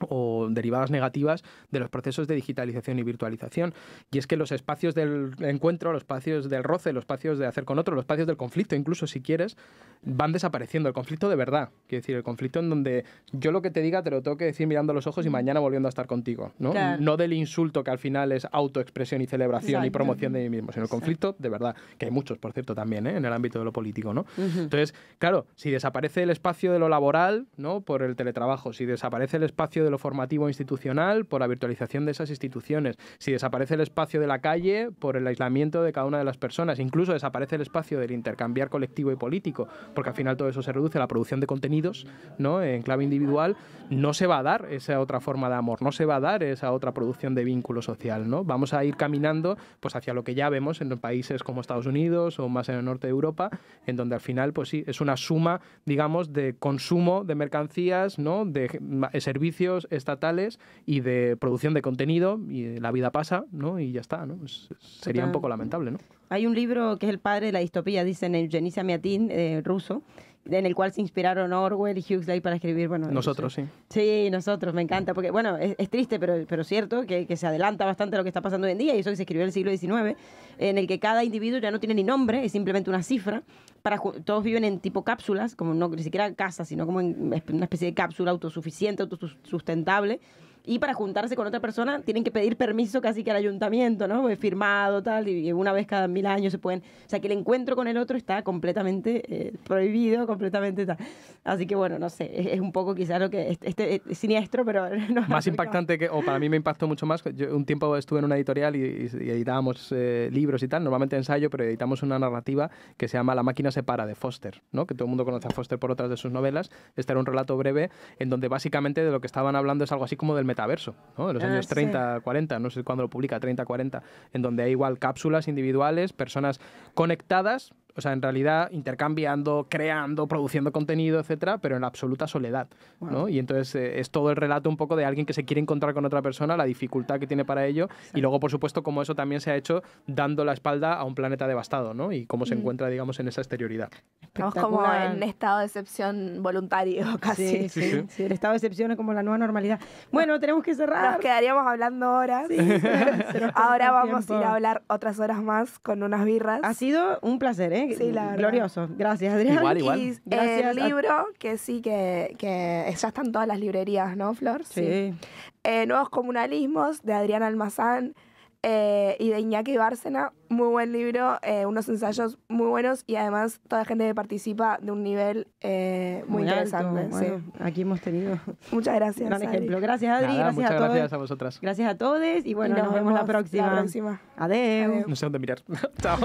O derivadas negativas de los procesos de digitalización y virtualización. Y es que los espacios del encuentro, los espacios del roce, los espacios de hacer con otro, los espacios del conflicto, incluso si quieres, van desapareciendo. El conflicto de verdad, quiero decir, el conflicto en donde yo lo que te diga te lo tengo que decir mirando a los ojos y mañana volviendo a estar contigo, ¿no? Claro. No del insulto que al final es autoexpresión y celebración y promoción de mí mismo, sino el conflicto de verdad, que hay muchos, por cierto, también, en el ámbito de lo político, ¿no? Entonces, claro, si desaparece el espacio de lo laboral, ¿no? Por el teletrabajo, si desaparece el espacio de lo formativo institucional por la virtualización de esas instituciones, si desaparece el espacio de la calle por el aislamiento de cada una de las personas, incluso desaparece el espacio del intercambiar colectivo y político, porque al final todo eso se reduce a la producción de contenidos, ¿no? En clave individual, no se va a dar esa otra forma de amor, no se va a dar esa otra producción de vínculo social, ¿no? Vamos a ir caminando pues hacia lo que ya vemos en países como Estados Unidos o más en el norte de Europa, en donde al final pues sí, es una suma, digamos, de consumo de mercancías, ¿no? De servicios estatales y de producción de contenido, y la vida pasa, ¿no? Y ya está, ¿no? Sería un poco lamentable, ¿no? Hay un libro que es el padre de la distopía, dicen Evgeny Zamyatin, ruso, en el cual se inspiraron Orwell y Huxley para escribir, bueno... Nosotros, sí. Sí, nosotros, me encanta, porque, bueno, es triste, pero cierto, que se adelanta bastante a lo que está pasando hoy en día, y eso que se escribió en el siglo XIX, en el que cada individuo ya no tiene ni nombre, es simplemente una cifra, todos viven en tipo cápsulas, como no ni siquiera casa, sino como en una especie de cápsula autosuficiente, autosustentable, y para juntarse con otra persona tienen que pedir permiso casi que al ayuntamiento, ¿no? Pues firmado, tal, y una vez cada 1000 años se pueden... O sea, que el encuentro con el otro está completamente prohibido, completamente tal. Así que, bueno, no sé, es un poco quizás lo que... es siniestro, pero... No, más impactante que... O para mí me impactó mucho más. Yo un tiempo estuve en una editorial y editábamos libros y tal, normalmente ensayo, pero editamos una narrativa que se llama La máquina se para, de Foster, ¿no? Que todo el mundo conoce a Foster por otras de sus novelas. Este era un relato breve en donde básicamente de lo que estaban hablando es algo así como del metaverso, ¿no? De los años 30, 40, no sé cuándo lo publica, 30, 40, en donde hay igual cápsulas individuales, personas conectadas, o sea, en realidad intercambiando, creando, produciendo contenido, etcétera, pero en la absoluta soledad, ¿no? Y entonces es todo el relato un poco de alguien que se quiere encontrar con otra persona, la dificultad que tiene para ello, y luego, por supuesto, cómo eso también se ha hecho dando la espalda a un planeta devastado, ¿no? Y cómo se encuentra, digamos, en esa exterioridad. Estamos como en estado de excepción voluntario, casi. Sí, el estado de excepción es como la nueva normalidad. Bueno, tenemos que cerrar. Nos quedaríamos hablando horas. Sí, ahora vamos a ir a hablar otras horas más con unas birras. Ha sido un placer, ¿eh? Sí, la verdad. Glorioso. Gracias, Adrián. Igual. Y el libro, que sí, que ya están todas las librerías, ¿no, Flor? Sí. Nuevos comunalismos, de Adrián Almazán y de Iñaki Bárcena. Muy buen libro, unos ensayos muy buenos y además toda la gente que participa de un nivel muy interesante. Alto. Bueno, sí. aquí hemos tenido muchas gracias. Gran ejemplo. Gracias, Adri. Nada, gracias a todos. Muchas gracias a vosotras. Gracias a todos y bueno, nos vemos la próxima. La próxima. Adeu. No sé dónde mirar. Chao.